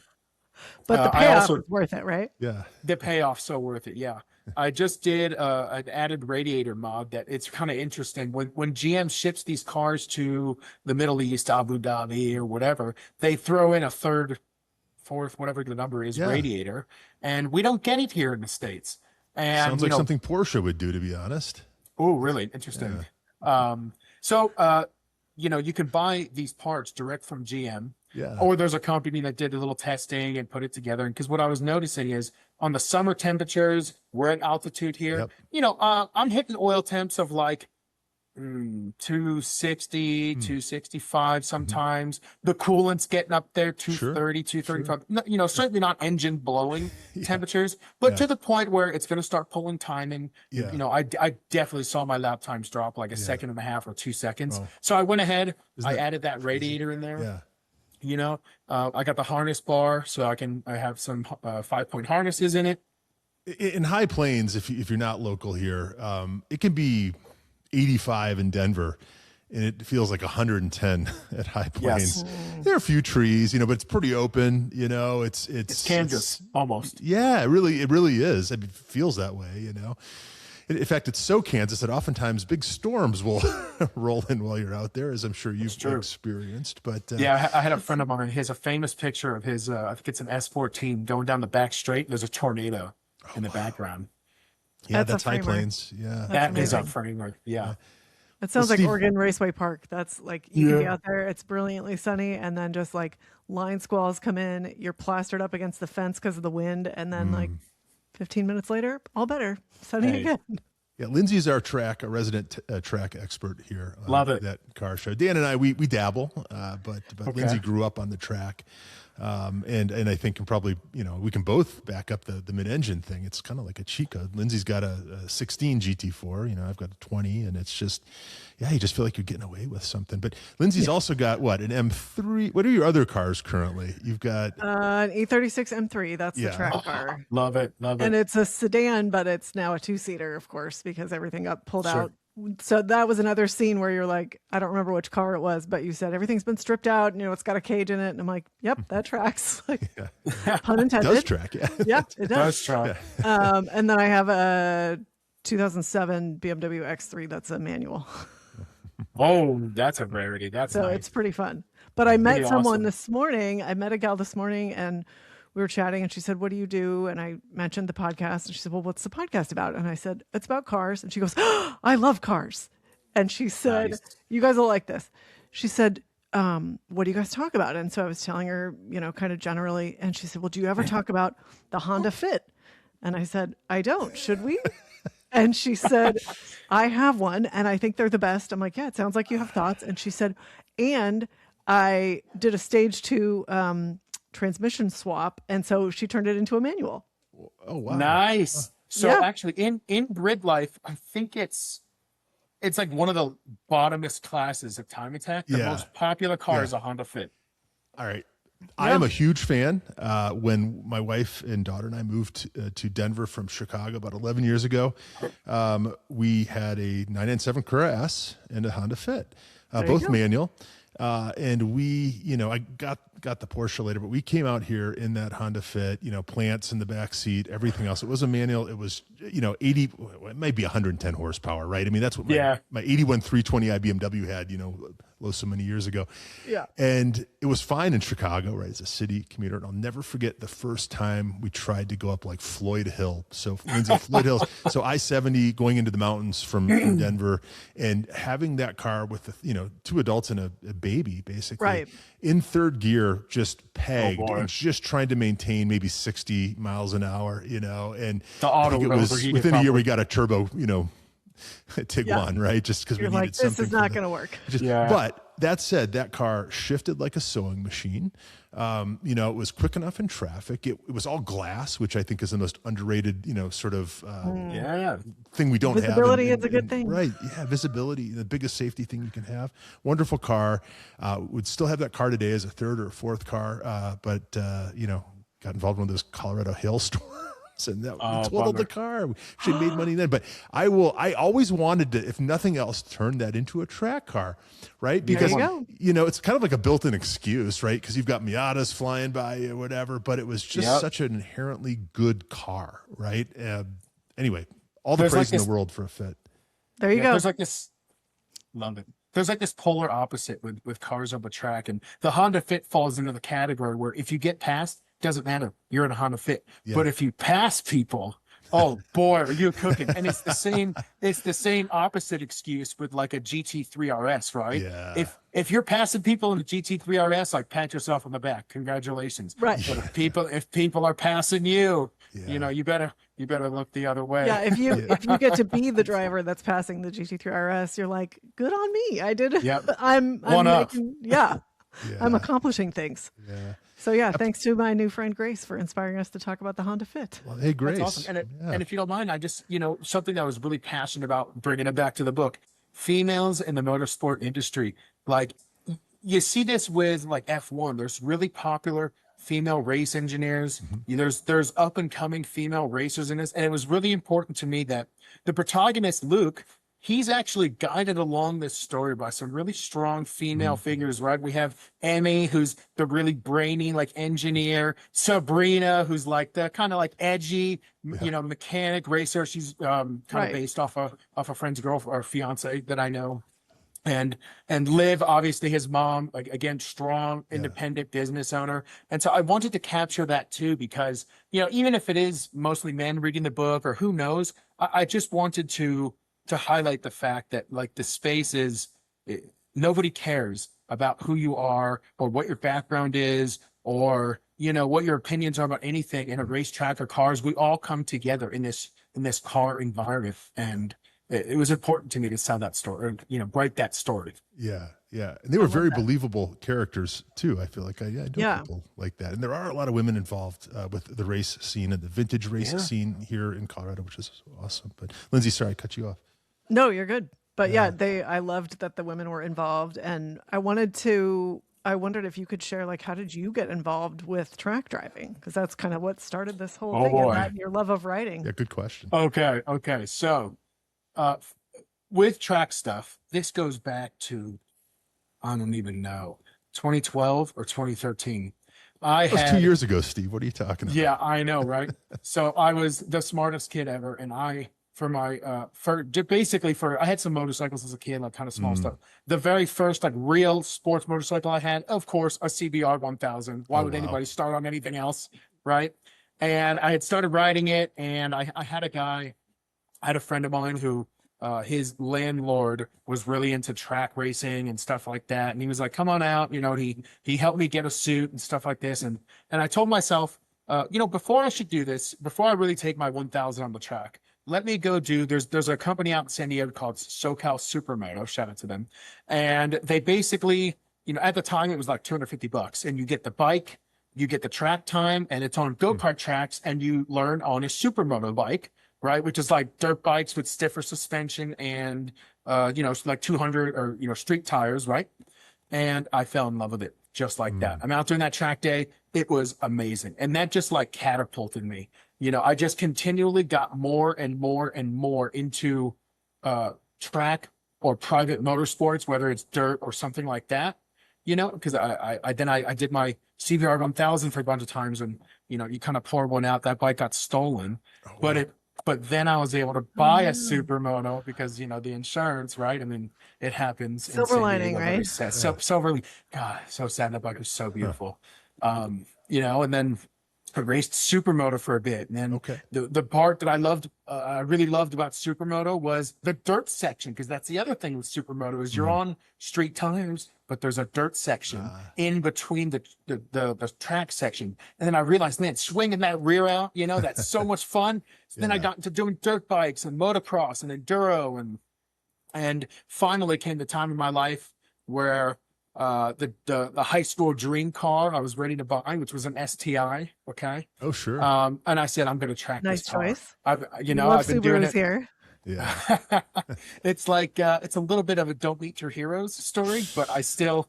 the payoff is worth it, right? Yeah. The payoff's so worth it. Yeah. I just did an added radiator mod that it's kind of interesting. When GM ships these cars to the Middle East, Abu Dhabi or whatever, they throw in a third, fourth, whatever the number is, radiator. And we don't get it here in the States. And, sounds like something Porsche would do, to be honest. Oh, really? Interesting. Yeah. You can buy these parts direct from GM. Yeah. Or there's a company that did a little testing and put it together. And because what I was noticing is on the summer temperatures, we're at altitude here. Yep. I'm hitting oil temps of 260, 265 sometimes. The coolant's getting up there, 230, 235. Certainly not engine blowing temperatures, but to the point where it's going to start pulling time. And, I definitely saw my lap times drop like a second and a half or 2 seconds. Oh. So I went ahead, I added that radiator in there. Yeah. I got the harness bar so I have some 5-point harnesses in it. In High Plains, if you're not local here, it can be 85 in Denver, and it feels like 110 at High Plains. Yes. There are a few trees, but it's pretty open. It's Kansas almost. Yeah, it really is. I mean, it feels that way. In fact, it's so Kansas that oftentimes big storms will roll in while you're out there, as I'm sure you've experienced. But yeah, I had a friend of mine. He has a famous picture of his. I think it's an S14 going down the back straight. There's a tornado in the background. Yeah, That's High a Plains. Yeah, that is a framer. Yeah. It sounds like Steve, Oregon Raceway Park. That's like you can be out there. It's brilliantly sunny, and then just like line squalls come in. You're plastered up against the fence because of the wind, and then like 15 minutes later, all better, sunny again. Yeah, Lindsay's our resident track expert here. Love it. That car show. Dan and I, we dabble, but Lindsay grew up on the track. And I think probably, we can both back up the mid-engine thing. It's kind of like a cheat code. Lindsay's got a 16 GT4, I've got a 20, and it's just, you just feel like you're getting away with something. But Lindsay's also got an M3. What are your other cars currently? You've got an E36 M3. That's the track car. Love it. And it's a sedan, but it's now a 2-seater, of course, because everything got pulled out. So that was another scene where you're like, I don't remember which car it was, but you said everything's been stripped out and it's got a cage in it. And I'm like, yep, that tracks. Like, pun intended. It does track, yeah. Yeah, it does. track. And then I have a 2007 BMW X3 that's a manual. Oh, that's a rarity. That's so nice. It's pretty fun. But I met someone awesome. this morning. I met a gal this morning, and we were chatting, and she said, "What do you do?" And I mentioned the podcast, and she said, "Well, what's the podcast about?" And I said, "It's about cars." And she goes, "Oh, I love cars." And she said, Nice. "You guys will like this." She said, "What do you guys talk about?" And so I was telling her, kind of generally, and she said, "Well, do you ever talk about the Honda Fit?" And I said, "I don't. Should we?" And she said, "I have one, and I think they're the best." I'm like, "Yeah, it sounds like you have thoughts." And she said, "And I did a stage 2 transmission swap, and so she turned it into a manual." Oh, wow. Nice. So Yeah. actually in grid life, I think it's like one of the bottomest classes of Time Attack. The most popular car is a Honda Fit. All right. I am a huge fan. When my wife and daughter and I moved to Denver from Chicago about 11 years ago, we had a 997 Carrera S and a Honda Fit, both manual. And we, I got the Porsche later, but we came out here in that Honda Fit, plants in the back seat, everything else. It was a manual. It was, 80, it might be 110 horsepower, right? I mean, that's what my 81 320i BMW had, so many years ago. Yeah. And it was fine in Chicago, right? It's a city commuter. And I'll never forget the first time we tried to go up like Floyd Hill. So Lindsay, Floyd Hills. So I-70 going into the mountains from Denver, and having that car with the, 2 adults and a baby, basically, Right. in third gear, just pegged boy. and just trying to maintain maybe 60 miles an hour, and The I auto think it would was overheat within it a year we probably. got a turbo, Tiguan, right? Just because we You're needed like, this something. is for not the- going to work. But that said, that car shifted like a sewing machine. It was quick enough in traffic. It was all glass, which I think is the most underrated, sort of thing we don't have. Visibility is a good thing. Right. Yeah. Visibility, the biggest safety thing you can have. Wonderful car. Would still have that car today as a third or fourth car. But got involved in one of those Colorado hailstorms. And that totaled the car. She made money then. But I always wanted to, if nothing else, turn that into a track car, right? Because it's kind of like a built-in excuse, right? Because you've got Miatas flying by or whatever. But it was just such an inherently good car, right? Anyway, all the praise in the world for a Fit. There you go. There's like this. Love it. There's like this polar opposite with cars on the track, and the Honda Fit falls into the category where if you get past, doesn't matter. You're in a Honda Fit. Yeah. But if you pass people, oh boy, are you cooking? And it's the same opposite excuse with like a GT3 RS, right? Yeah. If you're passing people in a GT3 RS, like pat yourself on the back. Congratulations. Right. But if people are passing you, you better look the other way. Yeah, if you get to be the driver that's passing the GT3 RS, you're like, good on me. I did it. Yep. I'm One I'm accomplishing things. Yeah. So thanks to my new friend Grace for inspiring us to talk about the Honda Fit. Well, hey, Grace. That's awesome. And if you don't mind, I just, something that I was really passionate about, bringing it back to the book, females in the motorsport industry. Like, you see this with like F1. There's really popular female race engineers. There's up and coming female racers in this, and it was really important to me that the protagonist Luke, he's actually guided along this story by some really strong female figures, right? We have Emmy, who's the really brainy like engineer, Sabrina, who's like the kind of like edgy, mechanic racer. She's kind of based off a friend's girlfriend or fiance that I know. And Liv, obviously his mom, like again, strong, independent business owner. And so I wanted to capture that too, because, even if it is mostly men reading the book or who knows, I just wanted to highlight the fact that like the space is, nobody cares about who you are or what your background is or, what your opinions are about anything in a racetrack or cars. We all come together in this car environment. And it was important to me to tell that story, or, write that story. Yeah. Yeah. And they were very believable characters too. I feel like I know people like that. And there are a lot of women involved with the race scene and the vintage race scene here in Colorado, which is awesome. But Lindsay, sorry, I cut you off. No, you're good. But I loved that the women were involved. And I wondered if you could share, like, how did you get involved with track driving? Because that's kind of what started this whole thing, and your love of riding. Yeah, good question. Okay. So, with track stuff, this goes back to, I don't even know, 2012 or 2013. That was 2 years ago, Steve. What are you talking about? Yeah, I know, right? So I was the smartest kid ever, and I had some motorcycles as a kid, like kind of small stuff. The very first like real sports motorcycle I had, of course, a CBR 1000. Why would anybody start on anything else, right? And I had started riding it, and I had a friend of mine who his landlord was really into track racing and stuff like that, and he was like, "Come on out," he helped me get a suit and stuff like this, and I told myself, before I should do this, before I really take my 1000 on the track, let me go there's a company out in San Diego called SoCal Supermoto, shout out to them. And they basically, at the time it was like $250 and you get the bike, you get the track time, and it's on go-kart tracks, and you learn on a supermoto bike, right? Which is like dirt bikes with stiffer suspension and, like 200 or, street tires, right? And I fell in love with it just like that. I'm out doing that track day. It was amazing. And that just like catapulted me. I just continually got more and more and more into track or private motorsports, whether it's dirt or something like that, because I did my CBR 1000 for a bunch of times, and, you kind of pour one out. That bike got stolen, but then I was able to buy a supermoto because, the insurance, right? And then it happens. Silver lining, right? Silver, God, so sad. That bike was so beautiful. And then I raced supermoto for a bit, and then the part that I really loved about supermoto was the dirt section, because that's the other thing with supermoto is you're on street tires, but there's a dirt section in between the track section. And then I realized, man, swinging that rear out, that's so much fun. So then I got into doing dirt bikes and motocross and enduro, and finally came the time in my life where the high school dream car I was ready to buy, which was an STI. Okay. Oh, sure. And I said, I'm going to track nice this car. Choice. I've been Subarus doing it here. Yeah. It's like, it's a little bit of a don't meet your heroes story, but I still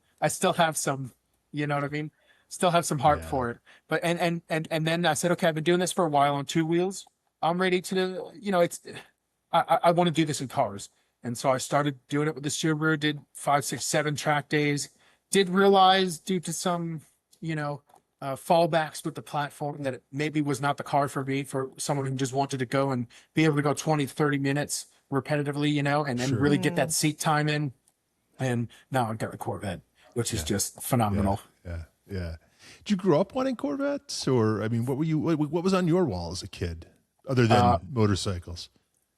have some, you know what I mean? Still have some heart for it. But, and then I said, okay, I've been doing this for a while on two wheels. I'm ready to, I want to do this in cars. And so I started doing it with the Subaru, did 5, 6, 7 track days. Did realize due to some, fallbacks with the platform that it maybe was not the car for me, for someone who just wanted to go and be able to go 20, 30 minutes repetitively, and then really get that seat time in. And now I've got a Corvette, which is just phenomenal. Yeah. Did you grow up wanting Corvettes, or, what was on your wall as a kid other than motorcycles?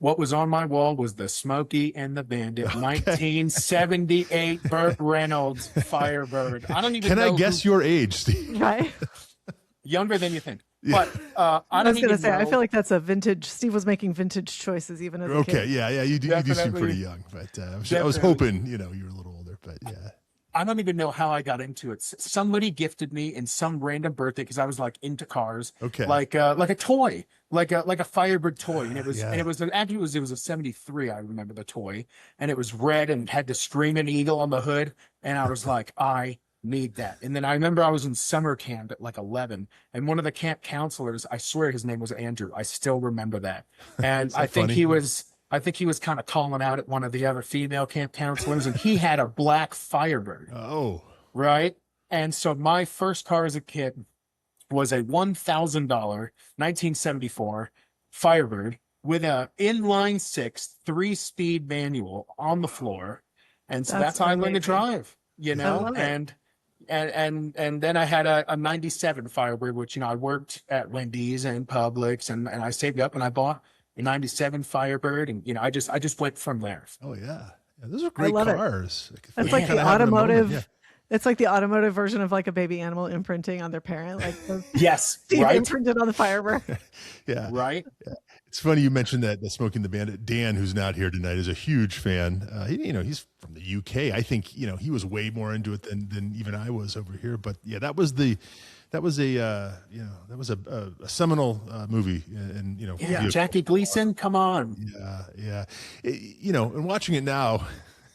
What was on my wall was the Smokey and the Bandit, 1978 Burt Reynolds Firebird. I don't even know. Can I guess your age, Steve? Right. Younger than you think. But I was going to say, I feel like that's a vintage. Steve was making vintage choices even as a kid. Okay, yeah, you do seem pretty young, but I was hoping, you were a little older, but yeah. I don't even know how I got into it. Somebody gifted me in some random birthday, because I was like into cars. Okay. Like a toy, like a Firebird toy, and it was it was a 73. I remember the toy, and it was red and had the screaming eagle on the hood, and I was like, I need that. And then I remember I was in summer camp at like 11, and one of the camp counselors, I swear his name was Andrew. I still remember that. And I think he was kind of calling out at one of the other female camp counselors, and he had a black Firebird. Oh, right. And so my first car as a kid was a $1,000 1974 Firebird with a inline six 3-speed manual on the floor. And so that's how I learned to drive, you know, and then I had a 97 Firebird, which, you know, I worked at Wendy's and Publix, and I saved up and I bought a 97 Firebird, and, you know, I just went from there. Oh yeah. Those are great cars. It's like the automotive. It's like the automotive version of like a baby animal imprinting on their parent. Like yes, right. Imprinted on the Firebird. Yeah. Right. Yeah. It's funny you mentioned that Smoking the Bandit. Dan, who's not here tonight, is a huge fan. He's from the UK. I think, you know, he was way more into it than even I was over here. But yeah, that was a seminal movie. And, you know, Jackie Gleason, come on. Yeah. And watching it now,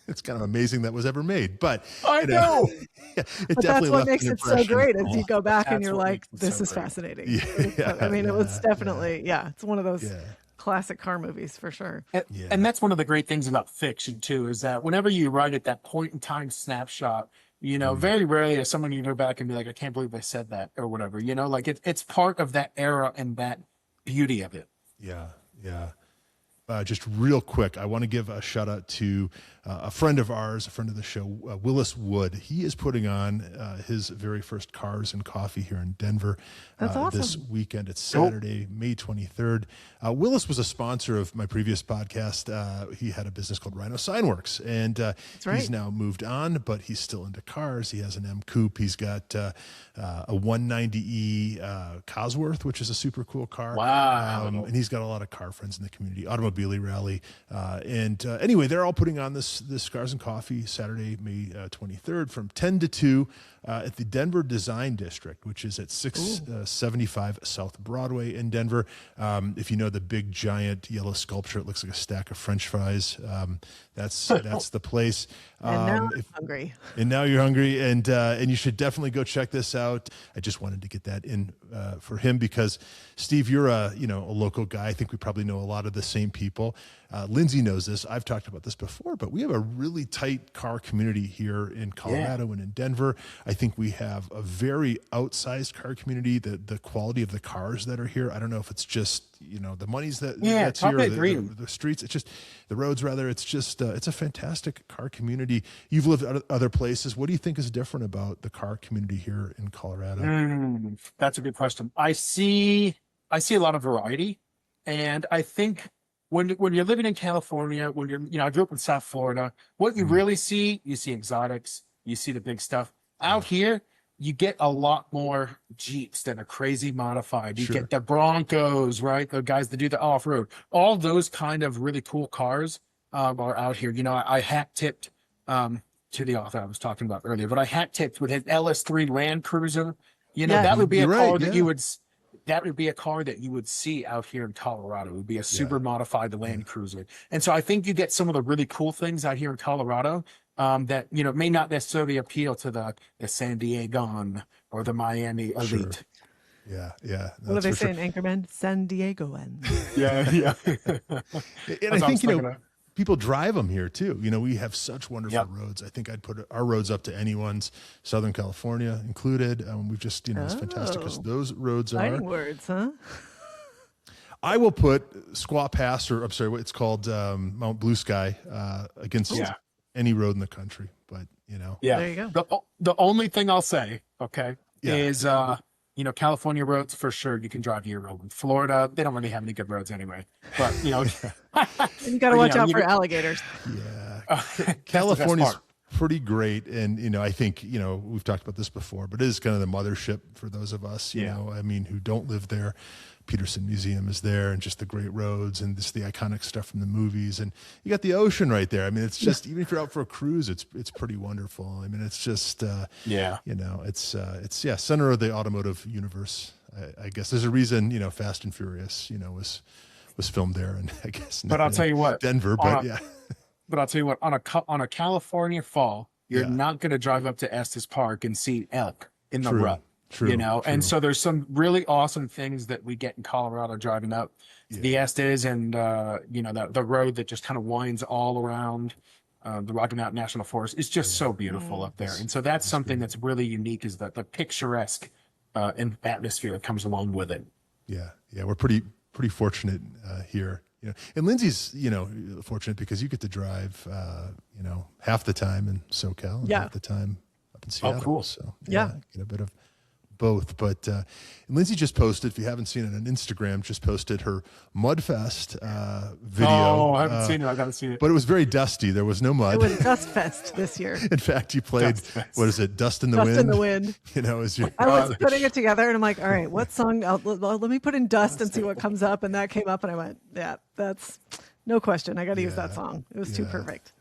it's kind of amazing that was ever made, but I know. It but definitely that's what makes it so great is you go back and you're like, this is fascinating. Yeah, I mean, it was definitely, it's one of those classic car movies for sure. And that's one of the great things about fiction too, is that whenever you write at that point in time snapshot, you know, very rarely is someone you go back and be like, I can't believe I said that or whatever, you know, like it's part of that era and that beauty of it. Yeah. Just real quick, I want to give a shout out to a friend of ours, a friend of the show, Willis Wood. He is putting on his very first Cars and Coffee here in Denver. That's awesome. This weekend. It's Saturday, May 23rd. Willis was a sponsor of my previous podcast. He had a business called Rhino Signworks, and he's now moved on, but he's still into cars. He has an M Coupe. He's got a 190E Cosworth, which is a super cool car. Wow. And he's got a lot of car friends in the community, Automobile Rally. Anyway, they're all putting on this Cars and Coffee Saturday, May 23rd from 10 to 2 at the Denver Design District, which is at 675 South Broadway in Denver. If you know the big giant yellow sculpture, it looks like a stack of French fries. That's the place. And now I'm hungry. And now you're hungry, and you should definitely go check this out. I just wanted to get that in for him because, Steve, you're a local guy. I think we probably know a lot of the same people. Lindsay knows this. I've talked about this before, but we have a really tight car community here in Colorado and in Denver. I think we have a very outsized car community. The quality of the cars that are here, I don't know if it's just the monies that's here, the streets. It's just the roads, rather. It's just it's a fantastic car community. You've lived at other places. What do you think is different about the car community here in Colorado? That's a good question. I see a lot of variety, and I think when you're living in California, I grew up in South Florida, what you really see, you see exotics, you see the big stuff. Out here, you get a lot more Jeeps that are crazy modified. You get the Broncos, right? The guys that do the off-road. All those kind of really cool cars are out here. I hat-tipped to the author I was talking about earlier, but I hat-tipped with his LS3 Land Cruiser. That would be a car that you would... That would be a car that you would see out here in Colorado. It would be a super modified Land Cruiser. And so I think you get some of the really cool things out here in Colorado that, may not necessarily appeal to the San Diego or the Miami elite. Sure. Yeah. What do they say in Anchorman? San Diegoan. Yeah. And I think, people drive them here too. We have such wonderful roads. I think I'd put our roads up to anyone's, Southern California included. We've just, it's fantastic because those roads are. Fighting words, huh? I will put Squaw Pass, or I'm sorry, it's called Mount Blue Sky, against any road in the country. But there you go. The only thing I'll say, is California roads for sure you can drive year-round. Florida, they don't really have any good roads anyway. But you got to watch out for alligators. Yeah, California's pretty great, and I think we've talked about this before, but it is kind of the mothership for those of us, who don't live there. Peterson Museum is there, and just the great roads and just the iconic stuff from the movies, and you got the ocean right there. I mean, it's just even if you're out for a cruise, it's pretty wonderful. I mean, it's just it's center of the automotive universe. I guess there's a reason Fast and Furious was filmed there, and I guess but I'll tell you what, Denver, But I'll tell you what, on a California fall, You're not going to drive up to Estes Park and see elk in the rut. True, you know, and so there's some really awesome things that we get in Colorado driving up the Estes and, you know, the road that just kind of winds all around the Rocky Mountain National Forest. It's just so beautiful up there. And so that's something that's really unique is the picturesque atmosphere that comes along with it. Yeah. We're pretty fortunate here. You know, and Lindsay's, you know, fortunate because you get to drive, you know, half the time in SoCal and half the time up in Seattle. Oh, cool. So get a bit of both. But Lindsay just posted, if you haven't seen it on Instagram, just posted her Mudfest video. Oh, I haven't seen it. I gotta see it. But it was very dusty. There was no mud. It was Dust Fest this year. In fact, you played, what is it? Dust in the Wind? Dust in the Wind. You know, as your I was putting it together and I'm like, all right, what song? Let me put in Dust and see what comes up. And that came up and I went, yeah, that's no question. I got to use that song. It was too perfect.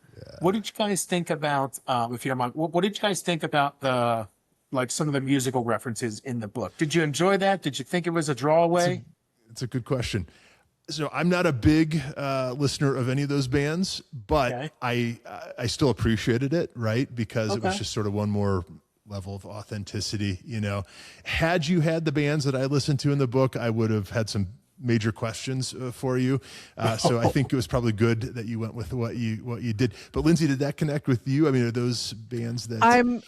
What did you guys think about, if you don't mind, what did you guys think about like some of the musical references in the book? Did you enjoy that? Did you think it was a drawaway? It's a good question. So I'm not a big listener of any of those bands, but I still appreciated it, right? Because it was just sort of one more level of authenticity, you know. Had you had the bands that I listened to in the book, I would have had some major questions for you. So I think it was probably good that you went with what you did. But Lindsay, did that connect with you? I mean, are those bands that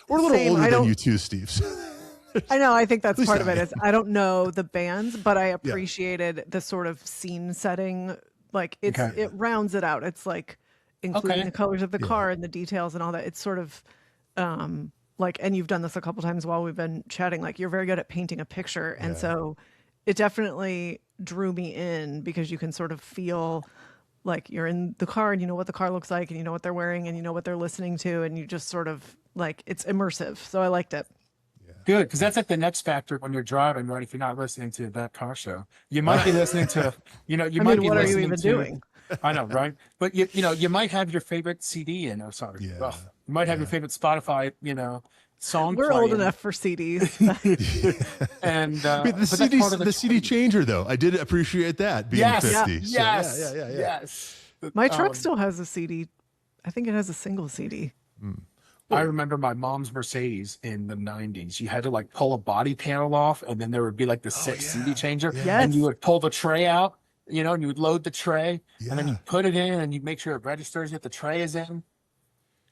we're a little older than you too, Steve? I know. I think that's part of it. Is I don't know the bands, but I appreciated the sort of scene setting. Like it rounds it out. It's like including the colors of the car and the details and all that. It's sort of like, and you've done this a couple times while we've been chatting. Like you're very good at painting a picture, and so it definitely drew me in because you can sort of feel like you're in the car and you know what the car looks like and you know what they're wearing and you know what they're listening to and you just sort of like it's immersive. So I liked it. Good, because that's like the next factor when you're driving, right? If you're not listening to that car show, you might be listening to, you know, might be what listening are you even doing? I know, right? But you know, you might have your favorite CD in. You might have your favorite Spotify, you know, song. We're old enough for CDs. And the CD changer, though, I did appreciate that being 50. Yes. My truck still has a CD. I think it has a single CD. I remember my mom's Mercedes in the 90s. You had to like pull a body panel off and then there would be like the CD changer and you would pull the tray out, you know, and you would load the tray and then you put it in and you make sure it registers that the tray is in.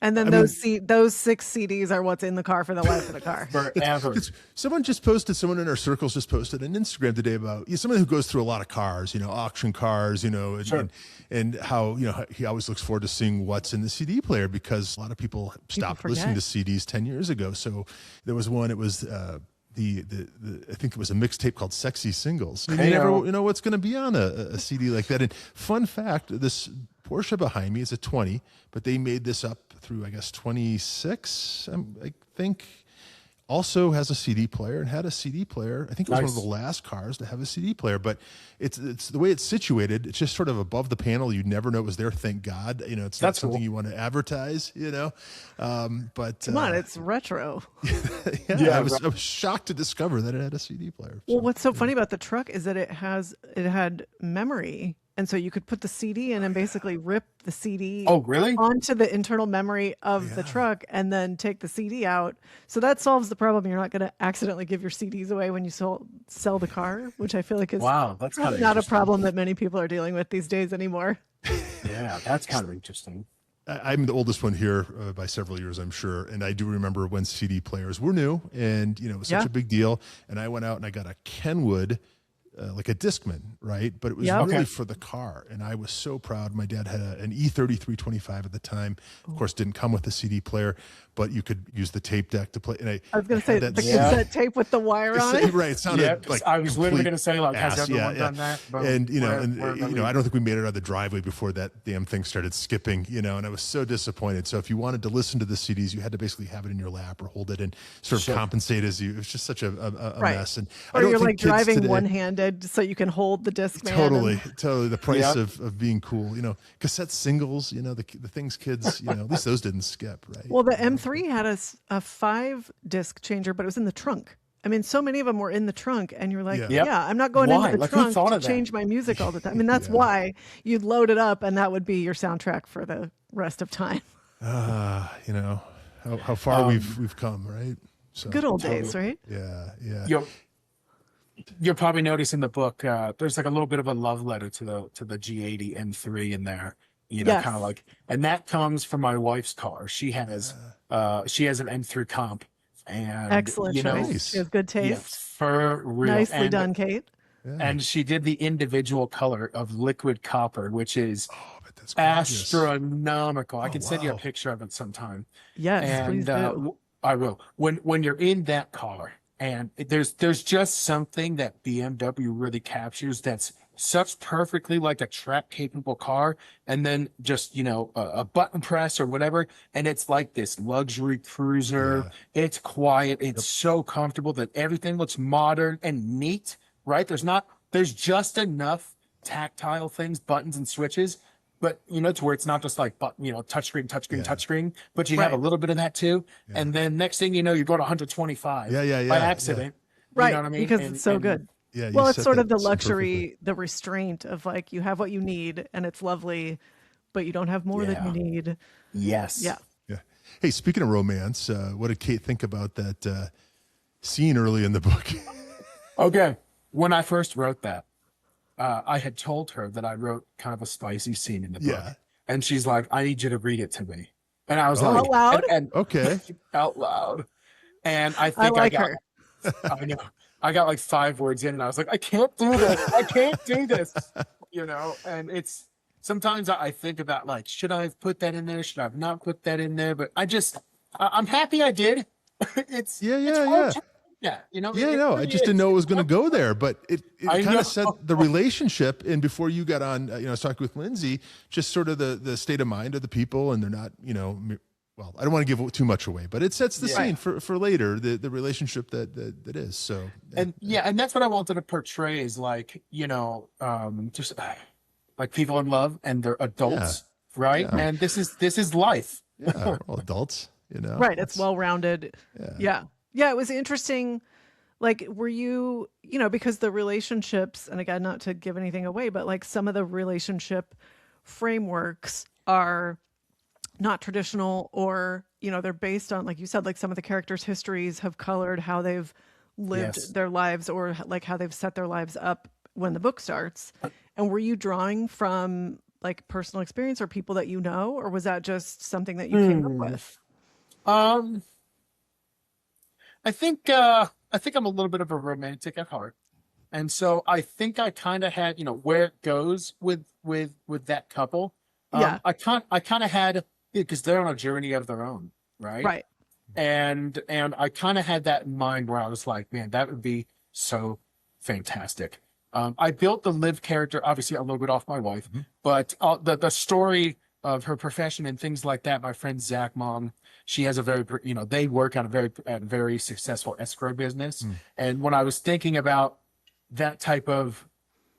And then those 6 CDs are what's in the car for the life of the car. Forever. Someone in our circles just posted on Instagram today about someone who goes through a lot of cars, you know, auction cars, you know, and how, you know, he always looks forward to seeing what's in the CD player because a lot of people stopped listening to CDs 10 years ago. So there was one, it was I think it was a mixtape called Sexy Singles. You never know what's going to be on a CD like that. And fun fact, this Porsche behind me is a 20, but they made this up through, I guess, 26, I think, also has a CD player and had a CD player. I think it was one of the last cars to have a CD player, but it's the way it's situated. It's just sort of above the panel. You'd never know it was there. Thank God. You know, it's not something you want to advertise, you know, but come on, it's retro. I was shocked to discover that it had a CD player. Well, what's so funny about the truck is that it had memory. And so you could put the CD in and basically rip the CD onto the internal memory of the truck and then take the CD out. So that solves the problem. You're not going to accidentally give your CDs away when you sell the car, which I feel like is that's not a problem that many people are dealing with these days anymore. Yeah, that's kind of interesting. I'm the oldest one here by several years, I'm sure. And I do remember when CD players were new and, you know, it was such a big deal. And I went out and I got a Kenwood like a Discman, right? But it was really for the car. And I was so proud. My dad had an E3325 at the time. Of course, didn't come with a CD player, but you could use the tape deck to play. And I was going to say the cassette tape with the wire on it. Right. It sounded like I was literally going to say, like, has everyone done that? But and, you know, I don't think we made it out of the driveway before that damn thing started skipping, you know, and I was so disappointed. So if you wanted to listen to the CDs, you had to basically have it in your lap or hold it and sort of compensate as you. It was just such a mess. And or you're like driving one-handed so you can hold the Discman. Totally. The price of being cool, you know, cassette singles, you know, the things kids, you know, at least those didn't skip, right? Well, the M3 had a 5-disc changer, but it was in the trunk. I mean, so many of them were in the trunk, and you're like, I'm not going into the trunk to change my music all the time. I mean, that's why you'd load it up, and that would be your soundtrack for the rest of time. You know, how far we've come, right? So Good old days, right? yeah, yeah. You'll probably notice in the book, there's like a little bit of a love letter to the G80 M3 in there, Yes. kind of like, and that comes from my wife's car. She has an M3 comp, and Excellent choice. Nice. She has good taste. yes, for real. Nicely done, Kate. Yeah. And she did the individual color of liquid copper, which is But that's gorgeous. astronomical. I can send you a wow. picture of it sometime. Yes, please And do. I will. When you're in that car, and there's just something that BMW really captures that's such perfectly like a track capable car, and then just a button press or whatever, and it's like this luxury cruiser. It's quiet. It's so comfortable that everything looks modern and neat. Right? There's just enough tactile things, buttons and switches, but to where it's not just like touchscreen, but you have a little bit of that too. Yeah. And then next thing you know, you go to 125 Yeah. by accident. Right, You know what I mean? because it's so good. Yeah. Well, you it's set sort of that the so luxury, the restraint of like you have what you need and it's lovely, but you don't have more than you need. Yes. Yeah. Yeah. Hey, speaking of romance, what did Kate think about that scene early in the book? Okay. When I first wrote that, I had told her that I wrote kind of a spicy scene in the book. Yeah. And she's like, I need you to read it to me. And I was like, Out loud? and Okay. out loud. And I I think like got, her. I know, I got like 5 words in and I was like, I can't do this. I can't do this. And it's sometimes I think about like, should I have put that in there? Should I have not put that in there? But I'm happy I did. It's hard. Yeah, I just didn't know it was going to go there, but it kind of set the relationship. And before you got on, I was talking with Lindsay, just sort of the state of mind of the people, and they're not, well, I don't want to give too much away, but it sets the scene for later, the relationship that is. So, and that's what I wanted to portray is like, just like people in love and they're adults, right? Yeah. And this is life. Yeah, we're all adults, Right. It's well-rounded. Yeah. Yeah. It was interesting. Like, were you, because the relationships, and again, not to give anything away, but like some of the relationship frameworks are not traditional, or, they're based on, like you said, like some of the characters' histories have colored how they've lived their lives, or like how they've set their lives up when the book starts. And were you drawing from like personal experience or people that or was that just something that you came up with? I think I'm a little bit of a romantic at heart. And so I think I kind of had, where it goes with that couple. I kind of had, because they're on a journey of their own, right? Right. And I kind of had that in mind where I was like, man, that would be so fantastic. I built the Liv character, obviously a little bit off my wife, but the story of her profession and things like that. My friend Zach Mom, she has a very, they work on a very successful escrow business. And when I was thinking about that type of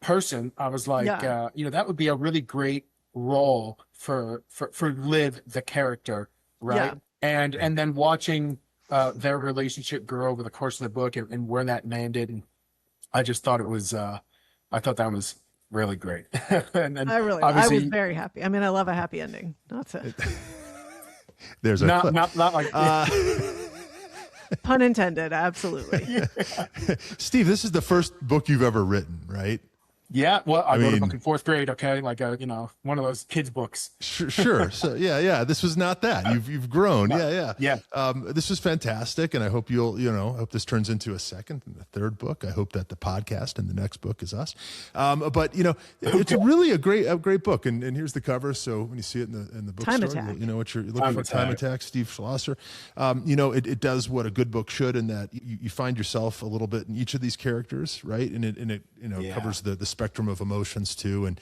person, I was like, that would be a really great role for Liv, the character, right? Yeah. And then watching their relationship grow over the course of the book and where that landed, and I just thought it was, I thought that was really great. And I was very happy. I mean, I love a happy ending. That's it. There's a clip. Not like pun intended. Absolutely. Steve, this is the first book you've ever written, right? Yeah, well, I wrote a book in 4th grade. Okay, like one of those kids' books. Sure. So this was not that. You've grown. Yeah. This was fantastic, and I hope I hope this turns into a 2nd and a 3rd book. I hope that the podcast and the next book is us. But it's really a great book. And here's the cover. So when you see it in the bookstore, you know what you're looking for. Time Attack, Steve Schlosser. It does what a good book should, in that you find yourself a little bit in each of these characters, right? And it covers the spectrum of emotions too, and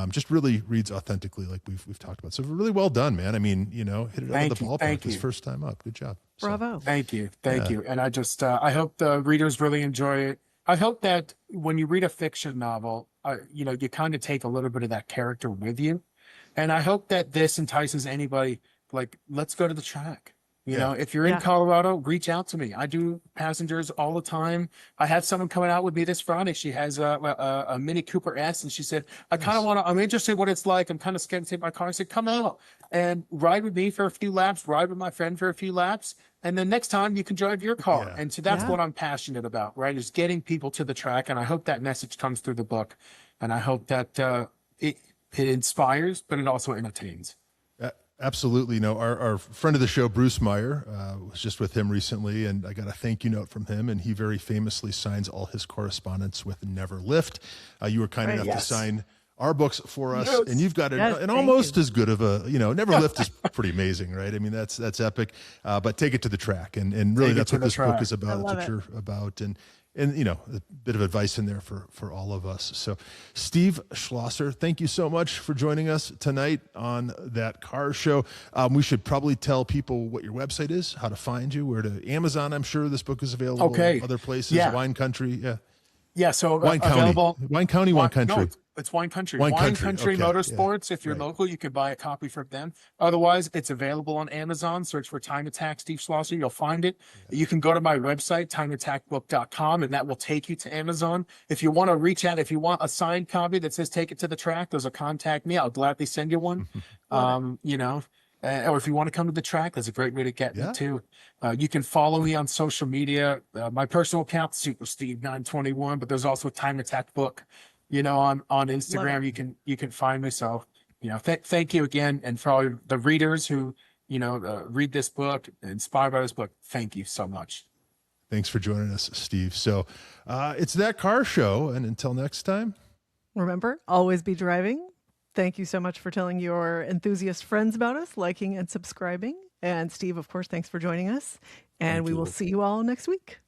just really reads authentically, like we've talked about. So really well done, man. I mean, hit it out of the ballpark this first time up. Good job. Bravo. Thank you. And I just I hope the readers really enjoy it. I hope that when you read a fiction novel, you kind of take a little bit of that character with you. And I hope that this entices anybody, like, let's go to the track. You know, if you're in Colorado, reach out to me. I do passengers all the time. I have someone coming out with me this Friday. She has a Mini Cooper S, and she said, I'm interested in what it's like. I'm kind of scared to take my car. I said, come out and ride with me for a few laps, ride with my friend for a few laps. And then next time you can drive your car. Yeah. And so that's what I'm passionate about, right? Is getting people to the track. And I hope that message comes through the book. And I hope that it inspires, but it also entertains. Absolutely. No, our friend of the show, Bruce Meyer, was just with him recently, and I got a thank you note from him, and he very famously signs all his correspondence with Never Lift. You were kind enough to sign our books for us, and you've got an almost as good of a, Never Lift is pretty amazing, right? I mean, that's epic, but take it to the track, and really that's what this book is about. That's what you're about, and a bit of advice in there for all of us. So Steve Schlosser, thank you so much for joining us tonight on That Car Show. We should probably tell people what your website is, how to find you, where to Amazon. I'm sure this book is available. Other places, Wine Country. Yeah. So Wine County, Wine Country. No, it's Wine Country. Wine Country okay. Motorsports. If you're local, you can buy a copy from them. Otherwise, it's available on Amazon. Search for Time Attack Steve Schlosser. You'll find it. You can go to my website, timeattackbook.com, and that will take you to Amazon. If you want to reach out, if you want a signed copy that says take it to the track, there's a contact me. I'll gladly send you one. Or if you want to come to the track, that's a great way to get me too. You can follow me on social media. My personal account, Super Steve 921, but there's also a Time Attack Book. On Instagram, you can find me. So, thank you again. And for all the readers who, read this book, inspired by this book, thank you so much. Thanks for joining us, Steve. So it's That Car Show. And until next time, remember, always be driving. Thank you so much for telling your enthusiast friends about us, liking and subscribing. And Steve, of course, thanks for joining us. And we will see you all next week.